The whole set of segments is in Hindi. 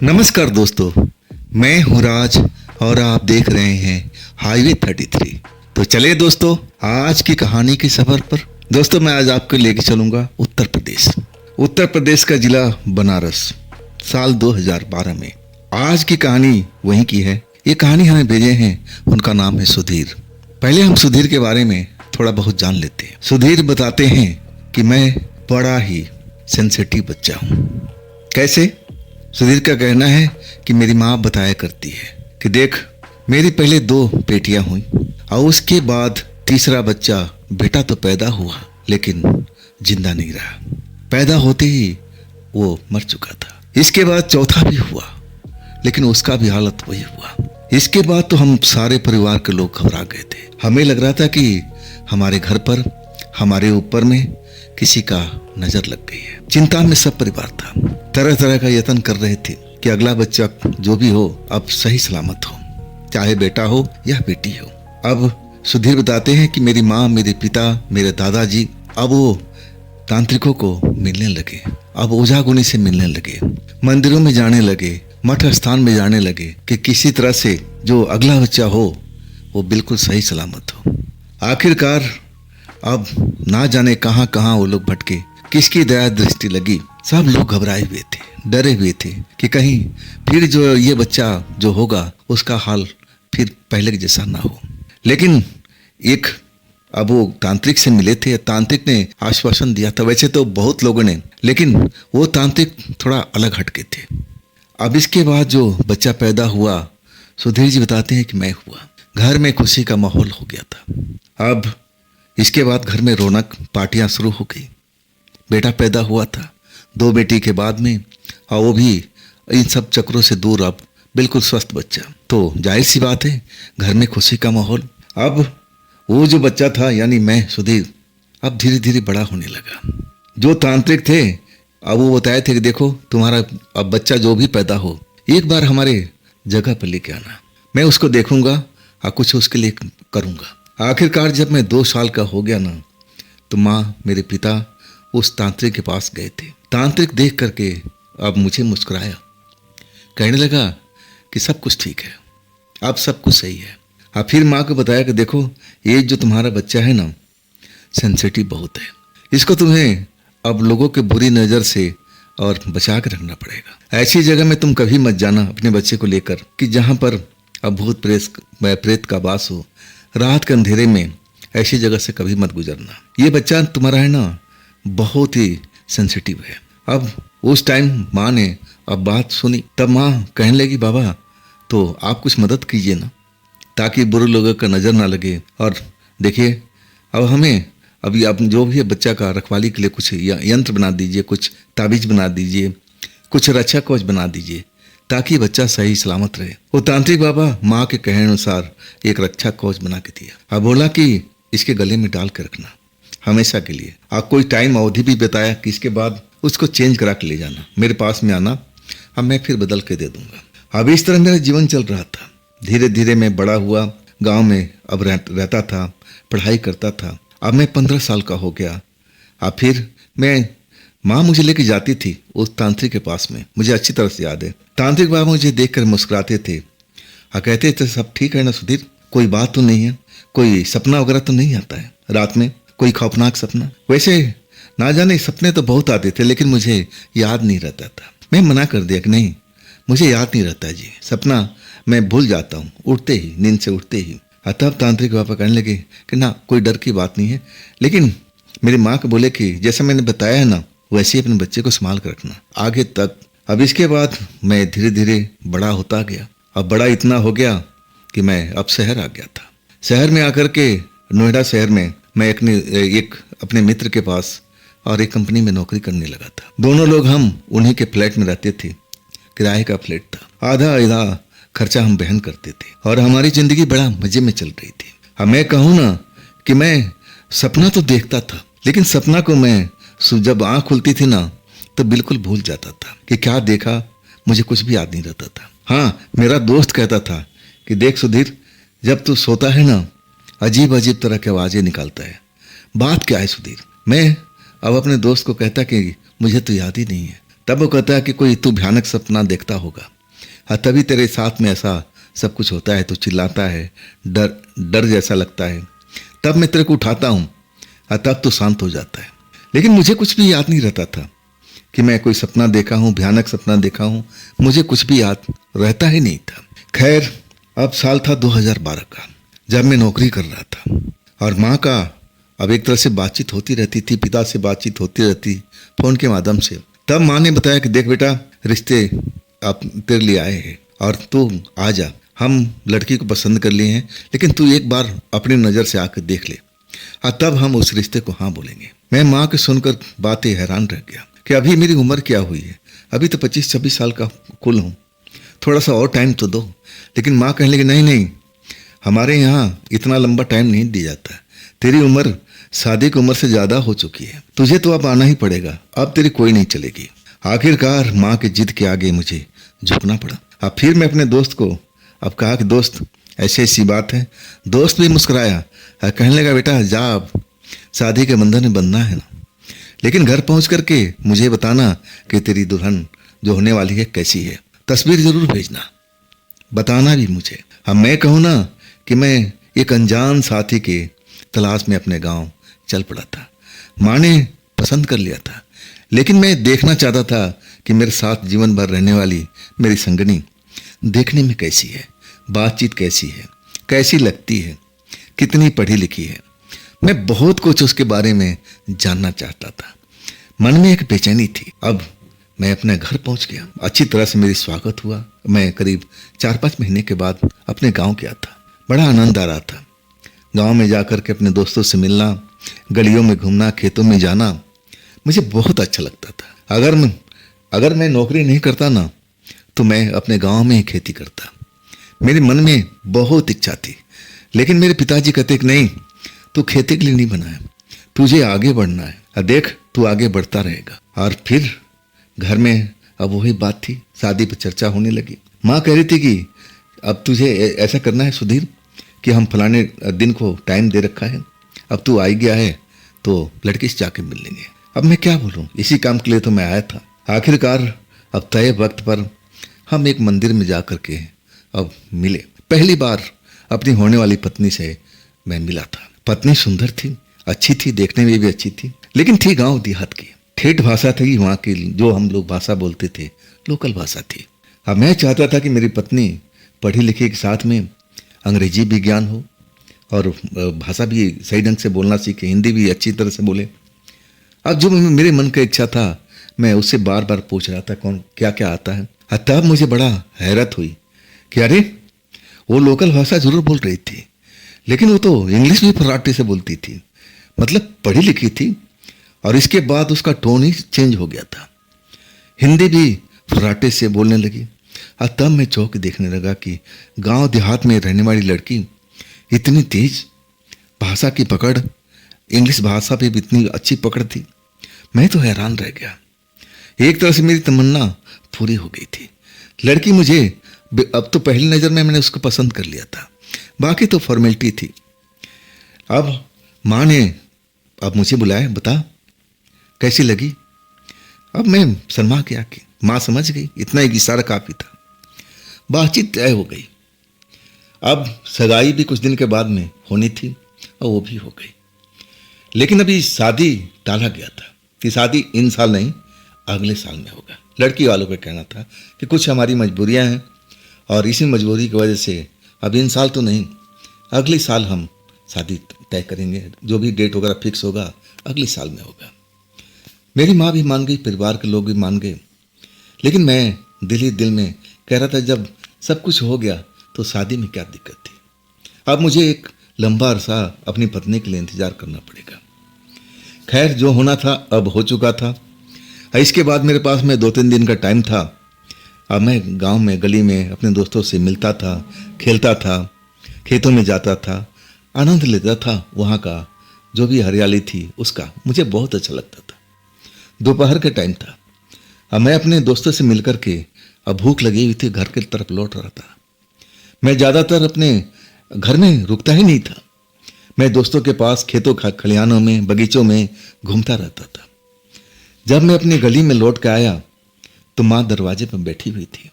नमस्कार दोस्तों, मैं हूँ राज और आप देख रहे हैं हाईवे 33। तो चलिए दोस्तों, आज की कहानी के सफर पर। दोस्तों, मैं आज आपको लेके चलूंगा उत्तर प्रदेश का जिला बनारस, साल 2012 में। आज की कहानी वहीं की है। ये कहानी हमें भेजे हैं, उनका नाम है सुधीर। पहले हम सुधीर के बारे में थोड़ा बहुत जान लेते हैं। सुधीर बताते हैं कि मैं बड़ा ही सेंसिटिव बच्चा हूँ। कैसे? सुधीर का कहना है कि मेरी माँ बताया करती है कि देख, मेरी पहले 2 बेटियां हुई और उसके बाद तीसरा बच्चा बेटा तो पैदा हुआ, लेकिन जिंदा नहीं रहा। पैदा होते ही वो मर चुका था। इसके बाद चौथा भी हुआ, लेकिन उसका भी हालत वही हुआ। इसके बाद तो हम सारे परिवार के लोग घबरा गए थे। हमें लग रहा था कि हमारे घर पर, हमारे ऊपर में किसी का नजर लग गई है। चिंता में सब परिवार था। तरह तरह का यत्न कर रहे थे कि अगला बच्चा जो भी हो अब सही सलामत हो, चाहे बेटा हो या बेटी हो। अब सुधीर बताते हैं कि मेरी माँ, मेरे पिता, मेरे दादाजी अब वो तांत्रिकों को मिलने लगे। अब ओझा गुनी से मिलने लगे, मंदिरों में जाने लगे, मठ स्थान में जाने लगे कि किसी तरह से जो अगला बच्चा हो वो बिल्कुल सही सलामत हो। आखिरकार अब ना जाने कहाँ कहाँ वो लोग भटके, किसकी दया दृष्टि लगी। सब लोग घबराए हुए थे, डरे हुए थे कि कहीं फिर जो ये बच्चा जो होगा उसका हाल फिर पहले के जैसा ना हो। लेकिन एक अब वो तांत्रिक से मिले थे। तांत्रिक ने आश्वासन दिया था, वैसे तो बहुत लोगों ने, लेकिन वो तांत्रिक थोड़ा अलग हटके थे। अब इसके बाद जो बच्चा पैदा हुआ, सुधीर जी बताते हैं कि मैं हुआ। घर में खुशी का माहौल हो गया था। अब इसके बाद घर में रौनक, पार्टियां शुरू हो गई। बेटा पैदा हुआ था 2 बेटी के बाद में, और वो भी इन सब चक्रों से दूर, अब बिल्कुल स्वस्थ बच्चा। तो जाहिर सी बात है घर में खुशी का माहौल। अब वो जो बच्चा था, यानी मैं सुधीर, अब धीरे धीरे बड़ा होने लगा। जो तांत्रिक थे अब वो बताए थे कि देखो, तुम्हारा अब बच्चा जो भी पैदा हो, एक बार हमारे जगह पर लेके आना, मैं उसको देखूंगा और कुछ उसके लिए करूंगा। आखिरकार जब मैं 2 साल का हो गया ना, तो माँ, मेरे पिता उस तांत्रिक के पास गए थे। तांत्रिक देख करके अब मुझे मुस्कुराया, कहने लगा कि सब कुछ ठीक है, अब सब कुछ सही है। अब फिर माँ को बताया कि देखो, ये जो तुम्हारा बच्चा है ना, सेंसिटिव बहुत है, इसको तुम्हें अब लोगों के बुरी नज़र से और बचा के रखना पड़ेगा। ऐसी जगह में तुम कभी मत जाना अपने बच्चे को लेकर कि जहाँ पर अब भूत प्रेत का वास हो। रात के अंधेरे में ऐसी जगह से कभी मत गुजरना। ये बच्चा तुम्हारा है ना, बहुत ही सेंसिटिव है। अब उस टाइम माँ ने अब बात सुनी। तब माँ कहने लगी, बाबा तो आप कुछ मदद कीजिए ना, ताकि बुरे लोगों का नज़र ना लगे। और देखिए, अब हमें अभी आप जो भी है बच्चा का रखवाली के लिए कुछ यंत्र बना दीजिए, कुछ ताबीज बना दीजिए, कुछ रक्षा कवच बना दीजिए, ताकि बच्चा सही सलामत रहे। वो तांत्रिक बाबा माँ के कहने अनुसार एक रक्षा कवच बना के दिया। अब बोला कि इसके गले में डाल के रखना हमेशा के लिए। आप कोई टाइम अवधि भी बताया कि इसके बाद उसको चेंज करा के ले जाना, मेरे पास में आना, अब मैं फिर बदल के दे दूंगा। अब इस तरह मेरा जीवन चल रहा था। धीरे धीरे मैं बड़ा हुआ, गांव में अब रहता था, पढ़ाई करता था। अब मैं 15 साल का हो गया। अब फिर माँ मुझे लेके जाती थी उस तांत्रिक के पास में, मुझे अच्छी तरह से याद है। तांत्रिक बाबा मुझे देखकर मुस्कुराते थे और कहते थे, सब ठीक है ना सुधीर, कोई बात तो नहीं है, कोई सपना वगैरह तो नहीं आता है रात में, कोई खौफनाक सपना? वैसे ना जाने सपने तो बहुत आते थे, लेकिन मुझे याद नहीं रहता था। मैं मना कर दिया कि नहीं, मुझे याद नहीं रहता जी, सपना मैं भूल जाता हूँ उठते ही, नींद से उठते ही। तब तांत्रिक बाबा कहने लगे कि ना, कोई डर की बात नहीं है, लेकिन मेरी माँ को बोले कि जैसा मैंने बताया है ना, वैसे ही अपने बच्चे को संभाल कर रखना आगे तक। अब इसके बाद मैं धीरे धीरे बड़ा होता गया। अब बड़ा इतना हो गया कि मैं अब शहर आ गया था। शहर में आकर के, नोएडा शहर में, मैं एक अपने मित्र के पास और एक कंपनी में नौकरी करने लगा था। दोनों लोग हम उन्हीं के फ्लैट में रहते थे। किराए का फ्लैट था। आधा आधा खर्चा हम बहन करते थे और हमारी जिंदगी बड़ा मजे में चल रही थी। अब मैं कहूँ ना कि मैं सपना तो देखता था, लेकिन सपना को मैं जब आँख खुलती थी ना तो बिल्कुल भूल जाता था कि क्या देखा, मुझे कुछ भी याद नहीं रहता था। हाँ, मेरा दोस्त कहता था कि देख सुधीर, जब तू सोता है ना, अजीब अजीब तरह की आवाज़ें निकालता है, बात क्या है सुधीर? मैं अब अपने दोस्त को कहता कि मुझे तो याद ही नहीं है, तब वो कहता है कि कोई तू भयानक सपना देखता होगा, हाँ तभी तेरे साथ में ऐसा सब कुछ होता है, तो चिल्लाता है, डर डर जैसा लगता है, तब मैं तेरे को उठाता हूँ, हाँ तब तो शांत हो जाता है। लेकिन मुझे कुछ भी याद नहीं रहता था कि मैं कोई सपना देखा हूँ, भयानक सपना देखा हूँ, मुझे कुछ भी याद रहता ही नहीं था। खैर, अब साल था 2012 का, जब मैं नौकरी कर रहा था और माँ का अब एक तरह से बातचीत होती रहती थी, पिता से बातचीत होती रहती फ़ोन के माध्यम से। तब माँ ने बताया कि देख बेटा, रिश्ते आप तेरे लिए आए हैं और तू आ जा, हम लड़की को पसंद कर लिए हैं, लेकिन तू एक बार अपनी नज़र से आकर देख ले, और तब हम उस रिश्ते को हाँ बोलेंगे। मैं माँ के सुनकर बातें हैरान रह गया कि अभी मेरी उम्र क्या हुई है, अभी तो 25-26 साल का कुल हूँ, थोड़ा सा और टाइम तो दो। लेकिन माँ कहने लगी नहीं नहीं, हमारे यहाँ इतना लंबा टाइम नहीं दिया जाता, तेरी उम्र शादी की उम्र से ज़्यादा हो चुकी है, तुझे तो अब आना ही पड़ेगा, अब तेरी कोई नहीं चलेगी। आखिरकार माँ के जिद के आगे मुझे झुकना पड़ा। अब फिर मैं अपने दोस्त को अब कहा कि दोस्त ऐसी ऐसी बात है। दोस्त भी मुस्कुराया और कहने लगा बेटा जा, अब शादी के बंधन में बंधना है ना, लेकिन घर पहुँच करके मुझे बताना कि तेरी दुल्हन जो होने वाली है कैसी है, तस्वीर ज़रूर भेजना, बताना भी मुझे। अब मैं कहूँ ना कि मैं एक अनजान साथी के तलाश में अपने गांव चल पड़ा था। माँ ने पसंद कर लिया था, लेकिन मैं देखना चाहता था कि मेरे साथ जीवन भर रहने वाली मेरी संगनी देखने में कैसी है, बातचीत कैसी है, कैसी लगती है, कितनी पढ़ी लिखी है। मैं बहुत कुछ उसके बारे में जानना चाहता था। मन में एक बेचैनी थी। अब मैं अपने घर पहुंच गया, अच्छी तरह से मेरी स्वागत हुआ। मैं करीब 4-5 महीने के बाद अपने गांव गया था। बड़ा आनंद आ रहा था गांव में जाकर के अपने दोस्तों से मिलना, गलियों में घूमना, खेतों में जाना, मुझे बहुत अच्छा लगता था। अगर मैं नौकरी नहीं करता ना, तो मैं अपने गांव में ही खेती करता। मेरे मन में बहुत इच्छा थी, लेकिन मेरे पिताजी कहते कि नहीं, तू खेती के लिए नहीं बना है, तुझे आगे बढ़ना है, और देख तू आगे बढ़ता रहेगा। और फिर घर में अब वही बात थी, शादी पर चर्चा होने लगी। माँ कह रही थी कि अब तुझे ऐसा करना है सुधीर कि हम फलाने दिन को टाइम दे रखा है, अब तू आ गया है तो लड़की से जाके मिल लेंगे। अब मैं क्या बोलूँ, इसी काम के लिए तो मैं आया था। आखिरकार अब तय वक्त पर हम एक मंदिर में जा कर के अब मिले। पहली बार अपनी होने वाली पत्नी से मैं मिला था। पत्नी सुंदर थी, अच्छी थी, देखने में भी अच्छी थी, लेकिन थी गांव देहात की। ठेठ भाषा थी वहाँ की, जो हम लोग भाषा बोलते थे, लोकल भाषा थी। अब मैं चाहता था कि मेरी पत्नी पढ़ी लिखी के साथ में अंग्रेजी भी ज्ञान हो और भाषा भी सही ढंग से बोलना सीखे, हिंदी भी अच्छी तरह से बोले। अब जो मेरे मन का इच्छा था, मैं उससे बार बार पूछ रहा था कौन क्या क्या आता है। तब मुझे बड़ा हैरत हुई कि अरे वो लोकल भाषा जरूर बोल रही थी, लेकिन वो तो इंग्लिश भी फर्राटे से बोलती थी, मतलब पढ़ी लिखी थी। और इसके बाद उसका टोन ही चेंज हो गया था, हिंदी भी फर्राटे से बोलने लगी। और तब मैं चौंक देखने लगा कि गांव देहात में रहने वाली लड़की इतनी तेज भाषा की पकड़, इंग्लिश भाषा पे भी इतनी अच्छी पकड़ थी। मैं तो हैरान रह गया। एक तरह से मेरी तमन्ना पूरी हो गई थी। लड़की मुझे अब तो पहली नज़र में मैंने उसको पसंद कर लिया था, बाकी तो फॉर्मेलिटी थी। अब माँ ने अब मुझे बुलाया, बता कैसी लगी। अब मैं शर्मा गया कि माँ समझ गई, इतना एक इशारा काफ़ी था। बातचीत तय हो गई। अब सगाई भी कुछ दिन के बाद में होनी थी और वो भी हो गई, लेकिन अभी शादी टाला गया था कि शादी इन साल नहीं अगले साल में होगा। लड़की वालों का कहना था कि कुछ हमारी मजबूरियां हैं और इसी मजबूरी की वजह से अब इन साल तो नहीं, अगले साल हम शादी तय करेंगे, जो भी डेट वगैरह फिक्स होगा अगले साल में होगा। मेरी माँ भी मान गई, परिवार के लोग भी मान गए, लेकिन मैं दिल ही दिल में कह रहा था जब सब कुछ हो गया तो शादी में क्या दिक्कत थी। अब मुझे एक लंबा अरसा अपनी पत्नी के लिए इंतजार करना पड़ेगा। खैर जो होना था अब हो चुका था। इसके बाद मेरे पास में 2-3 दिन का टाइम था। अब मैं गांव में गली में अपने दोस्तों से मिलता था, खेलता था, खेतों में जाता था, आनंद लेता था वहाँ का, जो भी हरियाली थी उसका मुझे बहुत अच्छा लगता था। दोपहर का टाइम था। अब मैं अपने दोस्तों से मिलकर के अब भूख लगी हुई थी, घर की तरफ लौट रहा था। मैं ज़्यादातर अपने घर में रुकता ही नहीं था। मैं दोस्तों के पास खेतों खलिहानों में, बगीचों में घूमता रहता था। जब मैं अपनी गली में लौट के आया तो माँ दरवाजे पर बैठी हुई थी।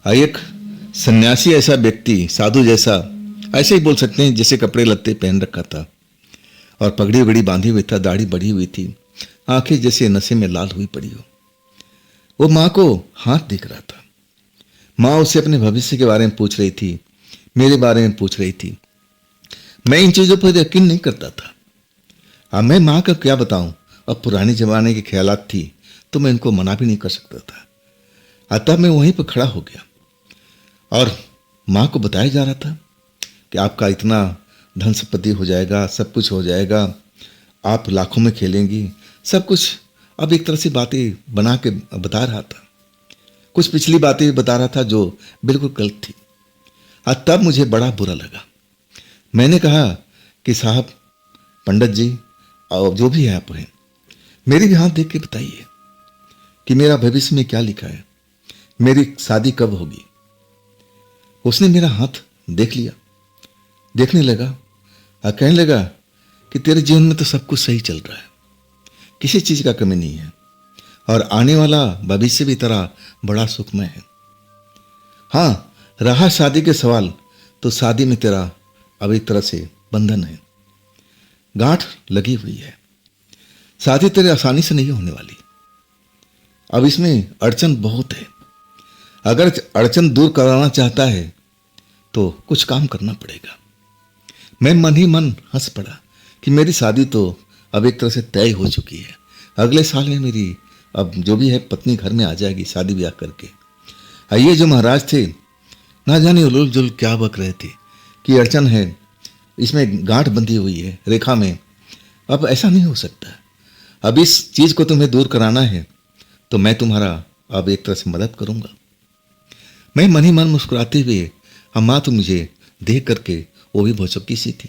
एक सन्यासी ऐसा व्यक्ति, साधु जैसा, ऐसे ही बोल सकते हैं, जैसे कपड़े लत्ते पहन रखा था और पगड़ी वगड़ी बांधी हुई था, दाढ़ी बढ़ी हुई थी, आंखें जैसे नशे में लाल हुई पड़ी हो। वो माँ को हाथ दिख रहा था। माँ उससे अपने भविष्य के बारे में पूछ रही थी, मेरे बारे में पूछ रही थी। मैं इन चीज़ों पर यकीन नहीं करता था। अब मैं माँ का क्या बताऊं, अब पुराने जमाने के ख्यालात थी तो मैं इनको मना भी नहीं कर सकता था। अतः मैं वहीं पर खड़ा हो गया और माँ को बताया जा रहा था कि आपका इतना धन संपत्ति हो जाएगा, सब कुछ हो जाएगा, आप लाखों में खेलेंगी, सब कुछ। अब एक तरह से बातें बना के बता रहा था, कुछ पिछली बातें भी बता रहा था जो बिल्कुल गलत थी। तब मुझे बड़ा बुरा लगा। मैंने कहा कि साहब, पंडित जी, और जो भी है आप हैं, मेरी भी हाथ देख के बताइए कि मेरा भविष्य में क्या लिखा है, मेरी शादी कब होगी। उसने मेरा हाथ देख लिया, देखने लगा और कहने लगा कि तेरे जीवन में तो सब कुछ सही चल रहा है, किसी चीज का कमी नहीं है और आने वाला भविष्य भी तेरा बड़ा सुखमय है। हाँ, रहा शादी के सवाल, तो शादी में तेरा अब एक तरह से बंधन है, गांठ लगी हुई है। शादी तेरे आसानी से नहीं होने वाली। अब इसमें अड़चन बहुत है। अगर अड़चन दूर कराना चाहता है तो कुछ काम करना पड़ेगा। मैं मन ही मन हंस पड़ा कि मेरी शादी तो अब एक तरह से तय हो चुकी है। अगले साल में मेरी अब जो भी है पत्नी घर में आ जाएगी शादी ब्याह करके। ये जो महाराज थे, ना जाने उलझुल जुल क्या बक रहे थे कि अड़चन है, इसमें गांठ बंधी हुई है रेखा में, अब ऐसा नहीं हो सकता। अब इस चीज को तुम्हें दूर कराना है तो मैं तुम्हारा अब एक तरह से मदद करूंगा। मैं मन ही मन मुस्कुराते हुए, माँ तो मुझे देख करके वो भी भौचक्की सी थी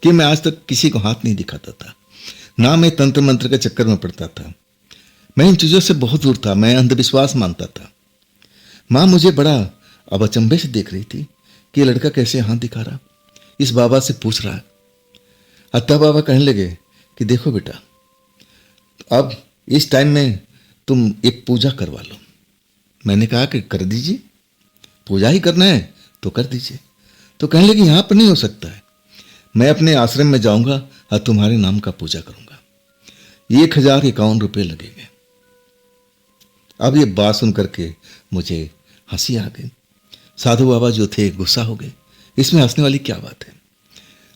कि मैं आज तक किसी को हाथ नहीं दिखाता था, ना मैं तंत्र मंत्र के चक्कर में पड़ता था। मैं इन चीजों से बहुत दूर था, मैं अंधविश्वास मानता था। माँ मुझे बड़ा अब अचंभे से देख रही थी कि ये लड़का कैसे हाथ दिखा रहा, इस बाबा से पूछ रहा है। तब बाबा कहने लगे कि देखो बेटा, अब इस टाइम में तुम एक पूजा करवा लो। मैंने कहा कि कर दीजिए, पूजा ही करना है तो कर दीजिए। तो कहने लगे यहाँ पर नहीं हो सकता है, मैं अपने आश्रम में जाऊंगा और तुम्हारे नाम का पूजा करूंगा, 1051 रुपये लगेंगे। अब ये बात सुन करके मुझे हंसी आ गई। साधु बाबा जो थे गुस्सा हो गए, इसमें हंसने वाली क्या बात है।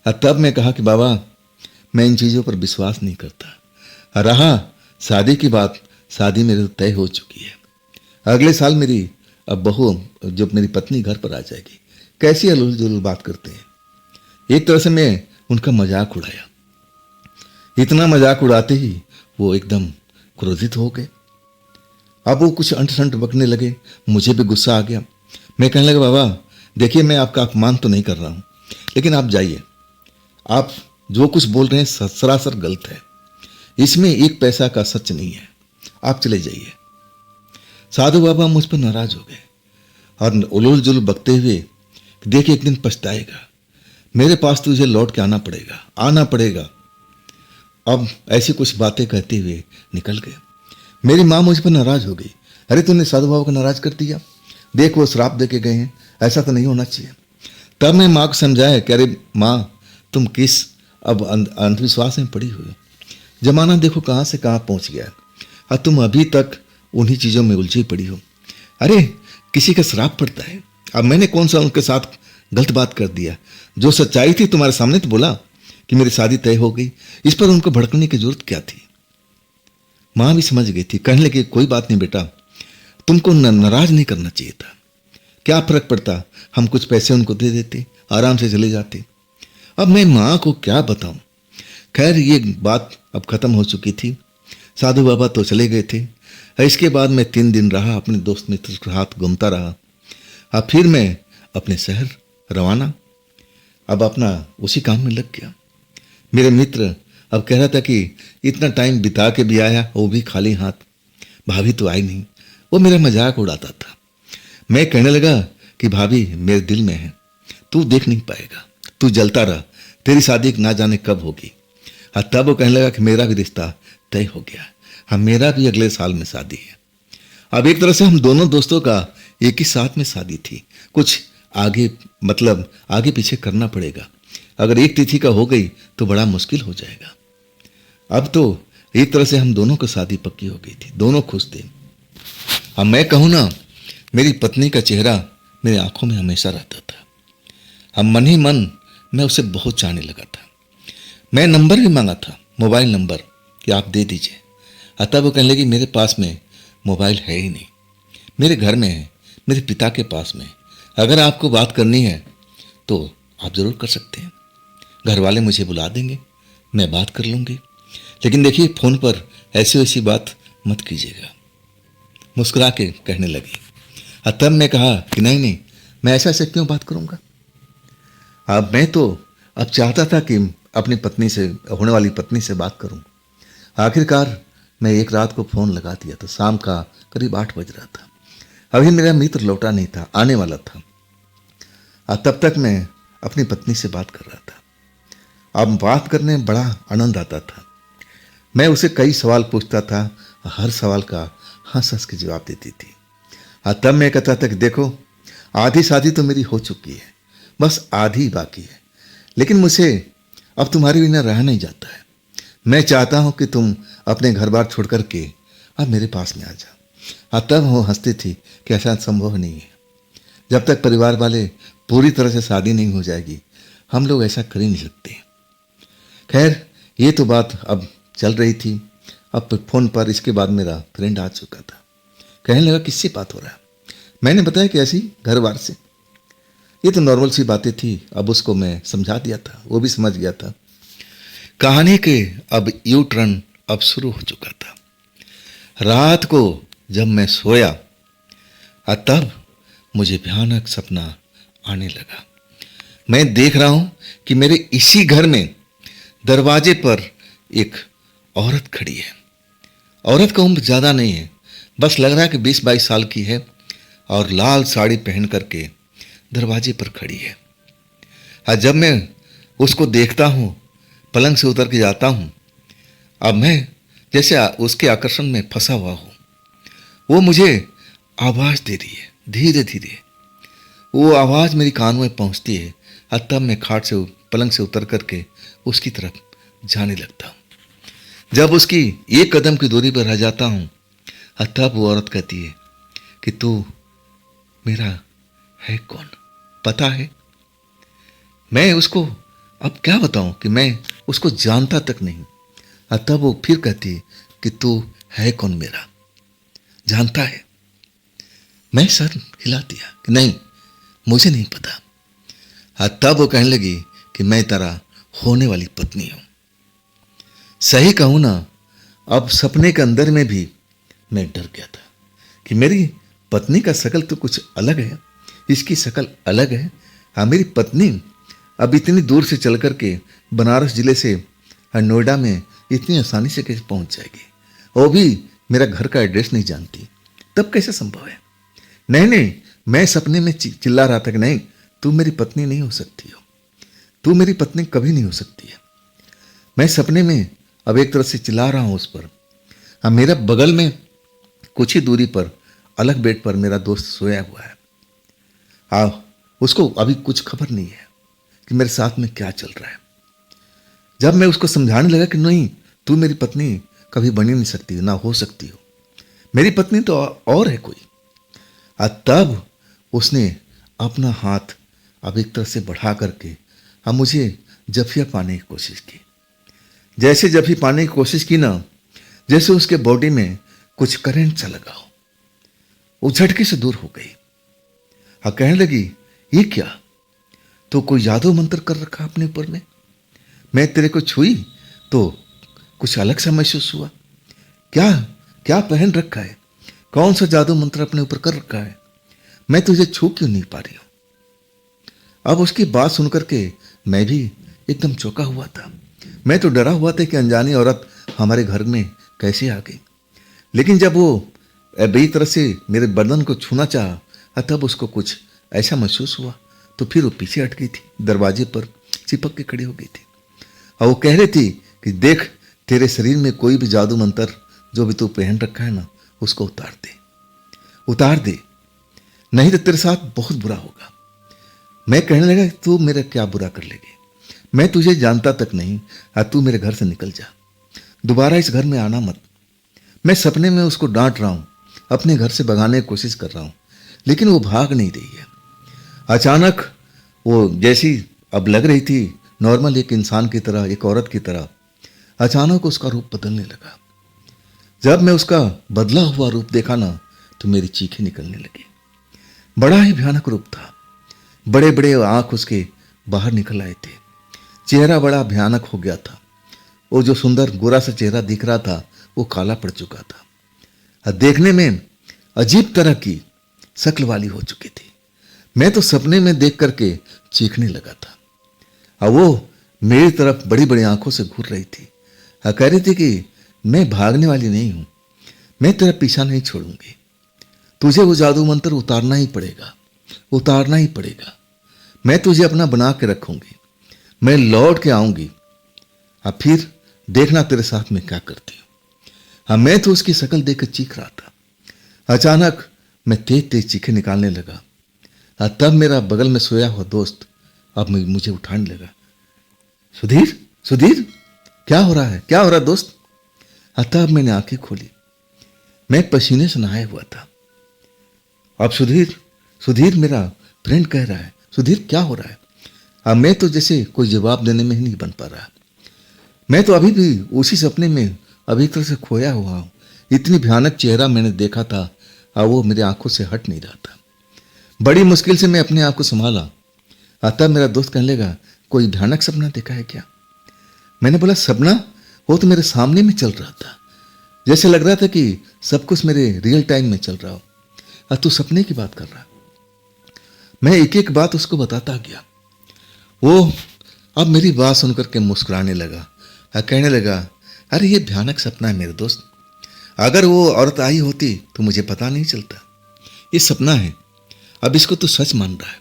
और तब मैं कहा कि बाबा, मैं इन चीज़ों पर विश्वास नहीं करता। रहा शादी की बात, शादी मेरी तो तय हो चुकी है। अगले साल मेरी अब बहू, जब मेरी पत्नी घर पर आ जाएगी, कैसी हलूल जुलूल बात करते हैं। एक तरह से मैं उनका मजाक उड़ाया। इतना मजाक उड़ाते ही वो एकदम क्रोधित हो गए। अब वो कुछ अंट संट बकने लगे, मुझे भी गुस्सा आ गया। मैं कहने लगा, बाबा देखिए, मैं आपका अपमान तो नहीं कर रहा हूँ, लेकिन आप जाइए, आप जो कुछ बोल रहे हैं सरासर गलत है, इसमें एक पैसा का सच नहीं है, आप चले जाइए। साधु बाबा मुझ पर नाराज हो गए और उलूल जुल बकते हुए, देखिए एक दिन पछताएगा, मेरे पास तुझे लौट के आना पड़ेगा। अब ऐसी कुछ बातें कहते हुए निकल गए। मेरी माँ मुझ पर नाराज हो गई। अरे तूने साधु बाबा को नाराज कर दिया, देख वो श्राप दे के गए हैं, ऐसा तो नहीं होना चाहिए। तब मैं माँ को समझाया कि अरे माँ, तुम किस अब अंधविश्वास में पड़ी हुई, जमाना देखो कहाँ से कहाँ पहुँच गया और तुम अभी तक उन्हीं चीज़ों में उलझी पड़ी हो। अरे किसी का श्राप पड़ता है, अब मैंने कौन सा उनके साथ गलत बात कर दिया। जो सच्चाई थी तुम्हारे सामने तो बोला कि मेरी शादी तय हो गई, इस पर उनको भड़कने की जरूरत क्या थी। माँ भी समझ गई थी, कहने लगी कोई बात नहीं बेटा, तुमको नाराज नहीं करना चाहिए था, क्या फर्क पड़ता, हम कुछ पैसे उनको दे देते, आराम से चले जाते। अब मैं माँ को क्या बताऊं। खैर ये बात अब खत्म हो चुकी थी। साधु बाबा तो चले गए थे। इसके बाद मैं 3 दिन रहा, अपने दोस्त मित्र के साथ घूमता रहा। अब फिर मैं अपने शहर रवाना, अब अपना उसी काम में लग गया। मेरे मित्र अब कह रहा था कि इतना टाइम बिता के भी आया, वो भी खाली हाथ, भाभी तो आई नहीं। वो मेरा मजाक उड़ाता था। मैं कहने लगा कि भाभी मेरे दिल में है, तू देख नहीं पाएगा, तू जलता रहा, तेरी शादी ना जाने कब होगी। तब वो कहने लगा कि मेरा भी रिश्ता तय हो गया, हाँ मेरा भी अगले साल में शादी है। अब एक तरह से हम दोनों दोस्तों का एक ही साथ में शादी थी। कुछ आगे मतलब आगे पीछे करना पड़ेगा। अगर एक तिथि का हो गई तो बड़ा मुश्किल हो जाएगा। अब तो एक तरह से हम दोनों की शादी पक्की हो गई थी, दोनों खुश थे। अब मैं कहूँ ना, मेरी पत्नी का चेहरा मेरी आंखों में हमेशा रहता था। अब मन ही मन मैं उसे बहुत चाहने लगा था। मैं नंबर भी मांगा था, मोबाइल नंबर, कि आप दे दीजिए। अतः वो कहने लगी मेरे पास में मोबाइल है ही नहीं, मेरे घर में है, मेरे पिता के पास में। अगर आपको बात करनी है तो आप ज़रूर कर सकते हैं, घर वाले मुझे बुला देंगे, मैं बात कर लूँगी। लेकिन देखिए फ़ोन पर ऐसी वैसी बात मत कीजिएगा। मुस्कुरा के कहने लगी। तब मैं कहा कि नहीं नहीं, मैं ऐसे क्यों बात करूँगा। अब मैं तो अब चाहता था कि अपनी पत्नी से, होने वाली पत्नी से बात करूं। आखिरकार मैं एक रात को फ़ोन लगा दिया तो शाम का करीब 8 बज रहा था। अभी मेरा मित्र लौटा नहीं था, आने वाला था। तब तक मैं अपनी पत्नी से बात कर रहा था। अब बात करने में बड़ा आनंद आता था। मैं उसे कई सवाल पूछता था, हर सवाल का हंस हंस के जवाब देती थी। तब मैं कहता था कि देखो, आधी शादी तो मेरी हो चुकी है, बस आधी बाकी है, लेकिन मुझे अब तुम्हारे बिना रहा नहीं जाता है। मैं चाहता हूं कि तुम अपने घर बार छोड़ कर के अब मेरे पास में आ जाओ। तब वो हंसती थी कि ऐसा संभव नहीं है, जब तक परिवार वाले पूरी तरह से शादी नहीं हो जाएगी हम लोग ऐसा कर ही नहीं सकते। खैर ये तो बात अब चल रही थी। अब फ़ोन पर इसके बाद मेरा फ्रेंड आ चुका था। कहने लगा किससे बात हो रहा है। मैंने बताया कि ऐसी घर बार से। ये तो नॉर्मल सी बातें थी। अब उसको मैं समझा दिया था, वो भी समझ गया था। कहानी के अब यू टर्न अब शुरू हो चुका था। रात को जब मैं सोया तब मुझे भयानक सपना आने लगा। मैं देख रहा हूं कि मेरे इसी घर में दरवाजे पर एक औरत खड़ी है। औरत का उम्र ज़्यादा नहीं है, बस लग रहा है कि 20-22 साल की है और लाल साड़ी पहन करके दरवाजे पर खड़ी है। जब मैं उसको देखता हूँ, पलंग से उतर के जाता हूँ, अब मैं जैसे उसके आकर्षण में फंसा हुआ हूँ। वो मुझे आवाज़ दे रही है, धीरे धीरे वो आवाज़ मेरी कान में पहुँचती है। तब मैं खाट से, पलंग से उतर करके उसकी तरफ जाने लगता हूँ। जब उसकी एक कदम की दूरी पर रह जाता हूँ, तब वो औरत कहती है कि तू मेरा है कौन, पता है। मैं उसको अब क्या बताऊं कि मैं उसको जानता तक नहीं। तब वो फिर कहती है कि तू है कौन मेरा, जानता है। मैं सर हिला दिया कि नहीं, मुझे नहीं पता। तब वो कहने लगी कि मैं तेरा होने वाली पत्नी हूं। सही कहूं ना, अब सपने के अंदर में भी मैं डर गया था कि मेरी पत्नी का शक्ल तो कुछ अलग है, इसकी शक्ल अलग है। मेरी पत्नी अब इतनी दूर से चल कर के बनारस जिले से नोएडा में इतनी आसानी से कैसे पहुंच जाएगी, वो भी मेरा घर का एड्रेस नहीं जानती, तब कैसे संभव है। नहीं नहीं, मैं सपने में चिल्ला रहा था कि नहीं, तू मेरी पत्नी नहीं हो सकती हो, तू मेरी पत्नी कभी नहीं हो सकती है। मैं सपने में अब एक तरह से चिल्ला रहा हूं उस पर। मेरा बगल में कुछ ही दूरी पर अलग बेड पर मेरा दोस्त सोया हुआ है। उसको अभी कुछ खबर नहीं है कि मेरे साथ में क्या चल रहा है। जब मैं उसको समझाने लगा कि नहीं, तू मेरी पत्नी कभी बन ही नहीं सकती, ना हो सकती हो, मेरी पत्नी तो और है कोई। तब उसने अपना हाथ अब एक तरह से बढ़ा करके मुझे जफिया पाने की कोशिश की। जैसे जफी पाने की कोशिश की ना, जैसे उसके बॉडी में कुछ करंट सा लगा हो, वो झटके से दूर हो गई। कहने लगी ये क्या, तो कोई जादू मंत्र कर रखा अपने ऊपर में। मैं तेरे को छुई तो कुछ अलग सा महसूस हुआ। क्या क्या पहन रखा है, कौन सा जादू मंत्र अपने ऊपर कर रखा है, मैं तुझे छू क्यों नहीं पा रही हूं। अब उसकी बात सुनकर के मैं भी एकदम चौंका हुआ था। मैं तो डरा हुआ था कि अनजानी औरत हमारे घर में कैसे आ गई। लेकिन जब वो बेई तरह से मेरे बदन को छूना चाहा, तब उसको कुछ ऐसा महसूस हुआ, तो फिर वो पीछे हट गई थी, दरवाजे पर चिपक के खड़ी हो गई थी। और वो कह रही थी कि देख, तेरे शरीर में कोई भी जादू मंत्र जो भी तू पहन रखा है ना, उसको उतार दे। उतार दे, नहीं तो तेरे साथ बहुत बुरा होगा। मैं कहने लगा, तू मेरा क्या बुरा कर लेगी, मैं तुझे जानता तक नहीं, तू मेरे घर से निकल जा, दोबारा इस घर में आना मत। मैं सपने में उसको डांट रहा हूं, अपने घर से भगाने की कोशिश कर रहा हूं, लेकिन वो भाग नहीं रही है। अचानक वो जैसी अब लग रही थी नॉर्मल एक इंसान की तरह, एक औरत की तरह, अचानक उसका रूप बदलने लगा। जब मैं उसका बदला हुआ रूप देखा ना, तो मेरी चीखें निकलने लगी। बड़ा ही भयानक रूप था, बड़े बड़े आंख उसके बाहर निकल आए थे, चेहरा बड़ा भयानक हो गया था। वो जो सुंदर गोरा सा चेहरा दिख रहा था वो काला पड़ चुका था, और देखने में अजीब तरह की शक्ल वाली हो चुकी थी। मैं तो सपने में देख करके चीखने लगा था, और वो मेरी तरफ बड़ी बड़ी आंखों से घूर रही थी और कह रही थी कि मैं भागने वाली नहीं हूं, मैं तेरा पीछा नहीं छोड़ूंगी, तुझे वो जादू मंत्र उतारना ही पड़ेगा, उतारना ही पड़ेगा, मैं तुझे अपना बना के रखूंगी, मैं लौट के आऊंगी, अब फिर देखना तेरे साथ में क्या करती हूं। हाँ, मैं तो उसकी शक्ल देखकर चीख रहा था। अचानक मैं तेज तेज चीखें निकालने लगा, और तब मेरा बगल में सोया हुआ दोस्त अब मुझे उठाने लगा। सुधीर, सुधीर, क्या हो रहा है, क्या हो रहा है दोस्त? तब मैंने आंखें खोली, मैं पसीने से नहाया हुआ था। अब सुधीर, सुधीर मेरा फ्रेंड कह रहा है, सुधीर क्या हो रहा है? अब मैं तो जैसे कोई जवाब देने में ही नहीं बन पा रहा। मैं तो अभी भी उसी सपने में अभी तरह से खोया हुआ हूं। इतनी भयानक चेहरा मैंने देखा था और वो मेरी आंखों से हट नहीं रहा था। बड़ी मुश्किल से मैं अपने आप को संभाला। तब मेरा दोस्त कहने लगा, कोई भयानक सपना देखा है क्या? मैंने बोला, सपना? वो तो मेरे सामने में चल रहा था, जैसे लग रहा था कि सब कुछ मेरे रियल टाइम में चल रहा हो, और तू सपने की बात कर रहा। मैं एक एक बात उसको बताता गया। वो अब मेरी बात सुनकर के मुस्कुराने लगा और कहने लगा, अरे ये भयानक सपना है मेरे दोस्त, अगर वो औरत आई होती तो मुझे पता नहीं चलता, ये सपना है, अब इसको तो सच मान रहा है।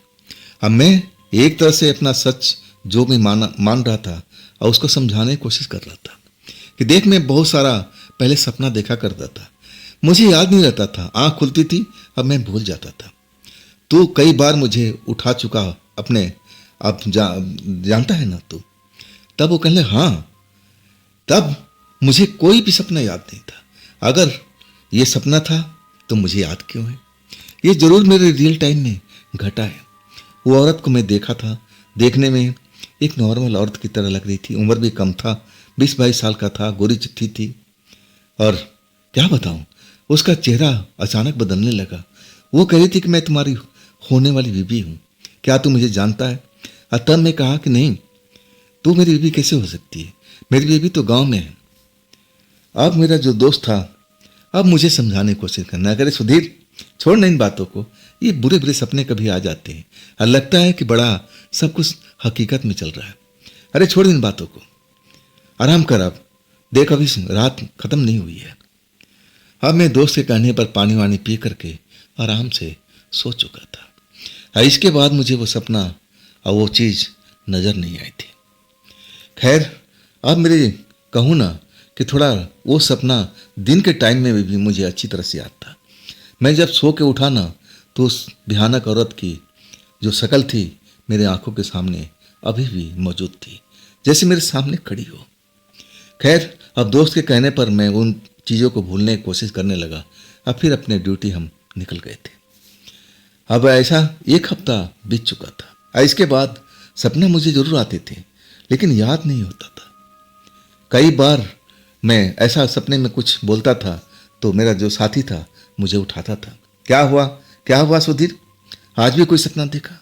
अब मैं एक तरह से अपना सच जो मैं मान रहा था और उसको समझाने की कोशिश कर रहा था कि देख, मैं बहुत सारा पहले सपना देखा करता था, मुझे याद नहीं रहता था, आंख खुलती थी अब मैं भूल जाता था, तू कई बार मुझे उठा चुका अपने, अब जानता है ना तू। तब वो कहने, हाँ, तब मुझे कोई भी सपना याद नहीं था, अगर ये सपना था तो मुझे याद क्यों है, ये जरूर मेरे रियल टाइम में घटा है। वो औरत को मैं देखा था, देखने में एक नॉर्मल औरत की तरह लग रही थी, उम्र भी कम था, 20-22 साल का था, गोरी चिट्ठी थी, और क्या बताऊं, उसका चेहरा अचानक बदलने लगा। वो कह रही थी कि मैं तुम्हारी होने वाली बीवी हूं, क्या तू मुझे जानता है? और तब मैं कहा कि नहीं, तू मेरी बीवी कैसे हो सकती है, मेरी बीवी तो गांव में है। अब मेरा जो दोस्त था अब मुझे समझाने की कोशिश करना, अगर सुधीर छोड़ ना इन बातों को, ये बुरे बुरे सपने कभी आ जाते हैं और लगता है कि बड़ा सब कुछ हकीकत में चल रहा है, अरे छोड़ इन बातों को, आराम कर, अब देख अभी रात खत्म नहीं हुई है। अब मैं दोस्त के कहने पर पानी वानी पी करके आराम से सो चुका था, और इसके बाद मुझे वो सपना और वो चीज़ नज़र नहीं आई थी। खैर, अब मेरे कहूँ ना कि थोड़ा वो सपना दिन के टाइम में भी मुझे अच्छी तरह से याद था। मैं जब सो के उठा ना, तो उस भयानक औरत की जो शक्ल थी मेरे आंखों के सामने अभी भी मौजूद थी, जैसे मेरे सामने खड़ी हो। खैर, अब दोस्त के कहने पर मैं उन चीज़ों को भूलने की कोशिश करने लगा, अब फिर अपने ड्यूटी हम निकल गए थे। अब ऐसा 1 हफ्ता बीत चुका था, और इसके बाद सपने मुझे जरूर आते थे, लेकिन याद नहीं होता था। कई बार मैं ऐसा सपने में कुछ बोलता था तो मेरा जो साथी था मुझे उठाता था, क्या हुआ, क्या हुआ सुधीर, आज भी कोई सपना देखा?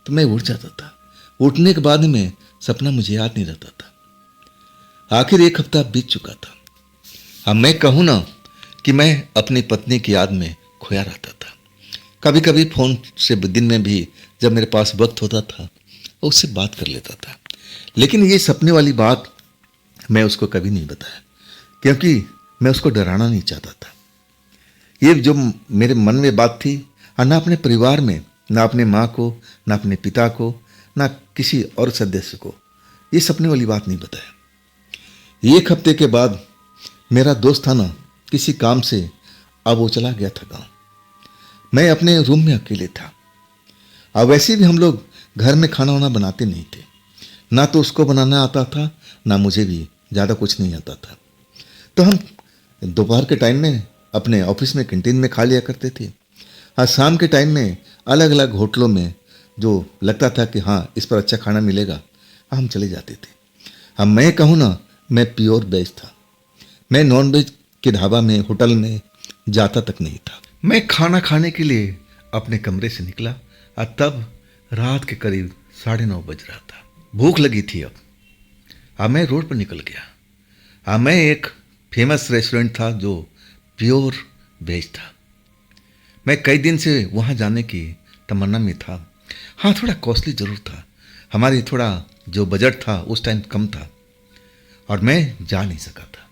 तो मैं उठ जाता था। उठने के बाद में सपना मुझे याद नहीं रहता था। आखिर 1 हफ्ता बीत चुका था। अब मैं कहूँ ना कि मैं अपनी पत्नी की याद में खोया रहता था। कभी कभी फ़ोन से दिन में भी जब मेरे पास वक्त होता था उससे बात कर लेता था, लेकिन ये सपने वाली बात मैं उसको कभी नहीं बताया, क्योंकि मैं उसको डराना नहीं चाहता था। ये जो मेरे मन में बात थी, और ना अपने परिवार में, ना अपने माँ को, ना अपने पिता को, ना किसी और सदस्य को ये सपने वाली बात नहीं बताया। 1 हफ्ते के बाद मेरा दोस्त था ना, किसी काम से अब वो चला गया था गाँव। मैं अपने रूम में अकेले था। और वैसे भी हम लोग घर में खाना वाना बनाते नहीं थे, ना तो उसको बनाना आता था, ना मुझे भी ज़्यादा कुछ नहीं आता था। तो हम दोपहर के टाइम में अपने ऑफिस में कैंटीन में खा लिया करते थे, और शाम के टाइम में अलग अलग होटलों में जो लगता था कि हाँ इस पर अच्छा खाना मिलेगा, हम चले जाते थे। अब मैं कहूँ ना, मैं प्योर वेज था। मैं नॉन वेज के ढाबा में, होटल में जाता तक नहीं था। मैं खाना खाने के लिए अपने कमरे से निकला, और तब रात के करीब 9:30 बज रहा था। भूख लगी थी। अब मैं रोड पर निकल गया। अब मैं एक फेमस रेस्टोरेंट था जो प्योर वेज था। मैं कई दिन से वहाँ जाने की तमन्ना में था। हाँ, थोड़ा कॉस्टली ज़रूर था, हमारी थोड़ा जो बजट था उस टाइम कम था, और मैं जा नहीं सका था।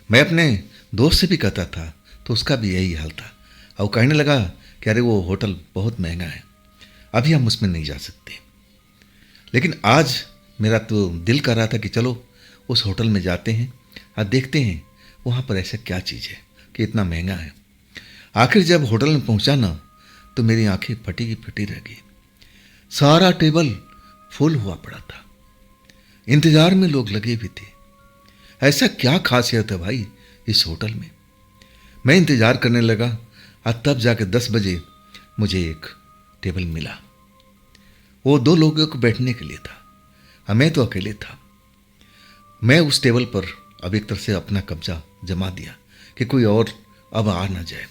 मैं अपने दोस्त से भी कहता था तो उसका भी यही हाल था, और कहने लगा कि अरे वो होटल बहुत महंगा है, अभी हम उसमें नहीं जा सकते। लेकिन आज मेरा तो दिल कर रहा था कि चलो उस होटल में जाते हैं और देखते हैं वहाँ पर ऐसा क्या चीज़ है कि इतना महंगा है। आखिर जब होटल में पहुँचा ना, तो मेरी आंखें फटी की फटी रह गई। सारा टेबल फुल हुआ पड़ा था, इंतज़ार में लोग लगे भी थे। ऐसा क्या खासियत है भाई इस होटल में। मैं इंतज़ार करने लगा, और तब जाके 10 बजे मुझे एक टेबल मिला। वो 2 लोगों को बैठने के लिए था, और मैं तो अकेले था। मैं उस टेबल पर अब एक तरह से अपना कब्जा जमा दिया कि कोई और अब आ ना जाए।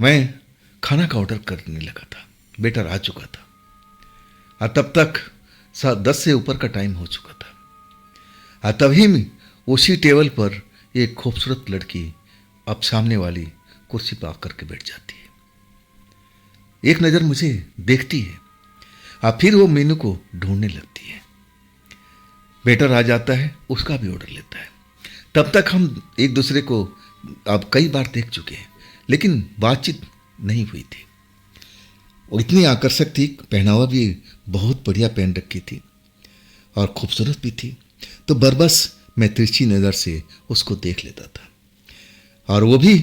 मैं खाना का ऑर्डर करने लगा था, वेटर आ चुका था, और तब तक 10 से ऊपर का टाइम हो चुका था। और तभी में उसी टेबल पर एक खूबसूरत लड़की अब सामने वाली कुर्सी पर आकर के बैठ जाती है। एक नज़र मुझे देखती है, और फिर वो मेनू को ढूंढने लगती है। वेटर आ जाता है, उसका भी ऑर्डर लेता है। तब तक हम एक दूसरे को अब कई बार देख चुके हैं, लेकिन बातचीत नहीं हुई थी। वो इतनी आकर्षक थी, पहनावा भी बहुत बढ़िया पहन रखी थी और खूबसूरत भी थी। तो बरबस मैं तिरछी नज़र से उसको देख लेता था, और वो भी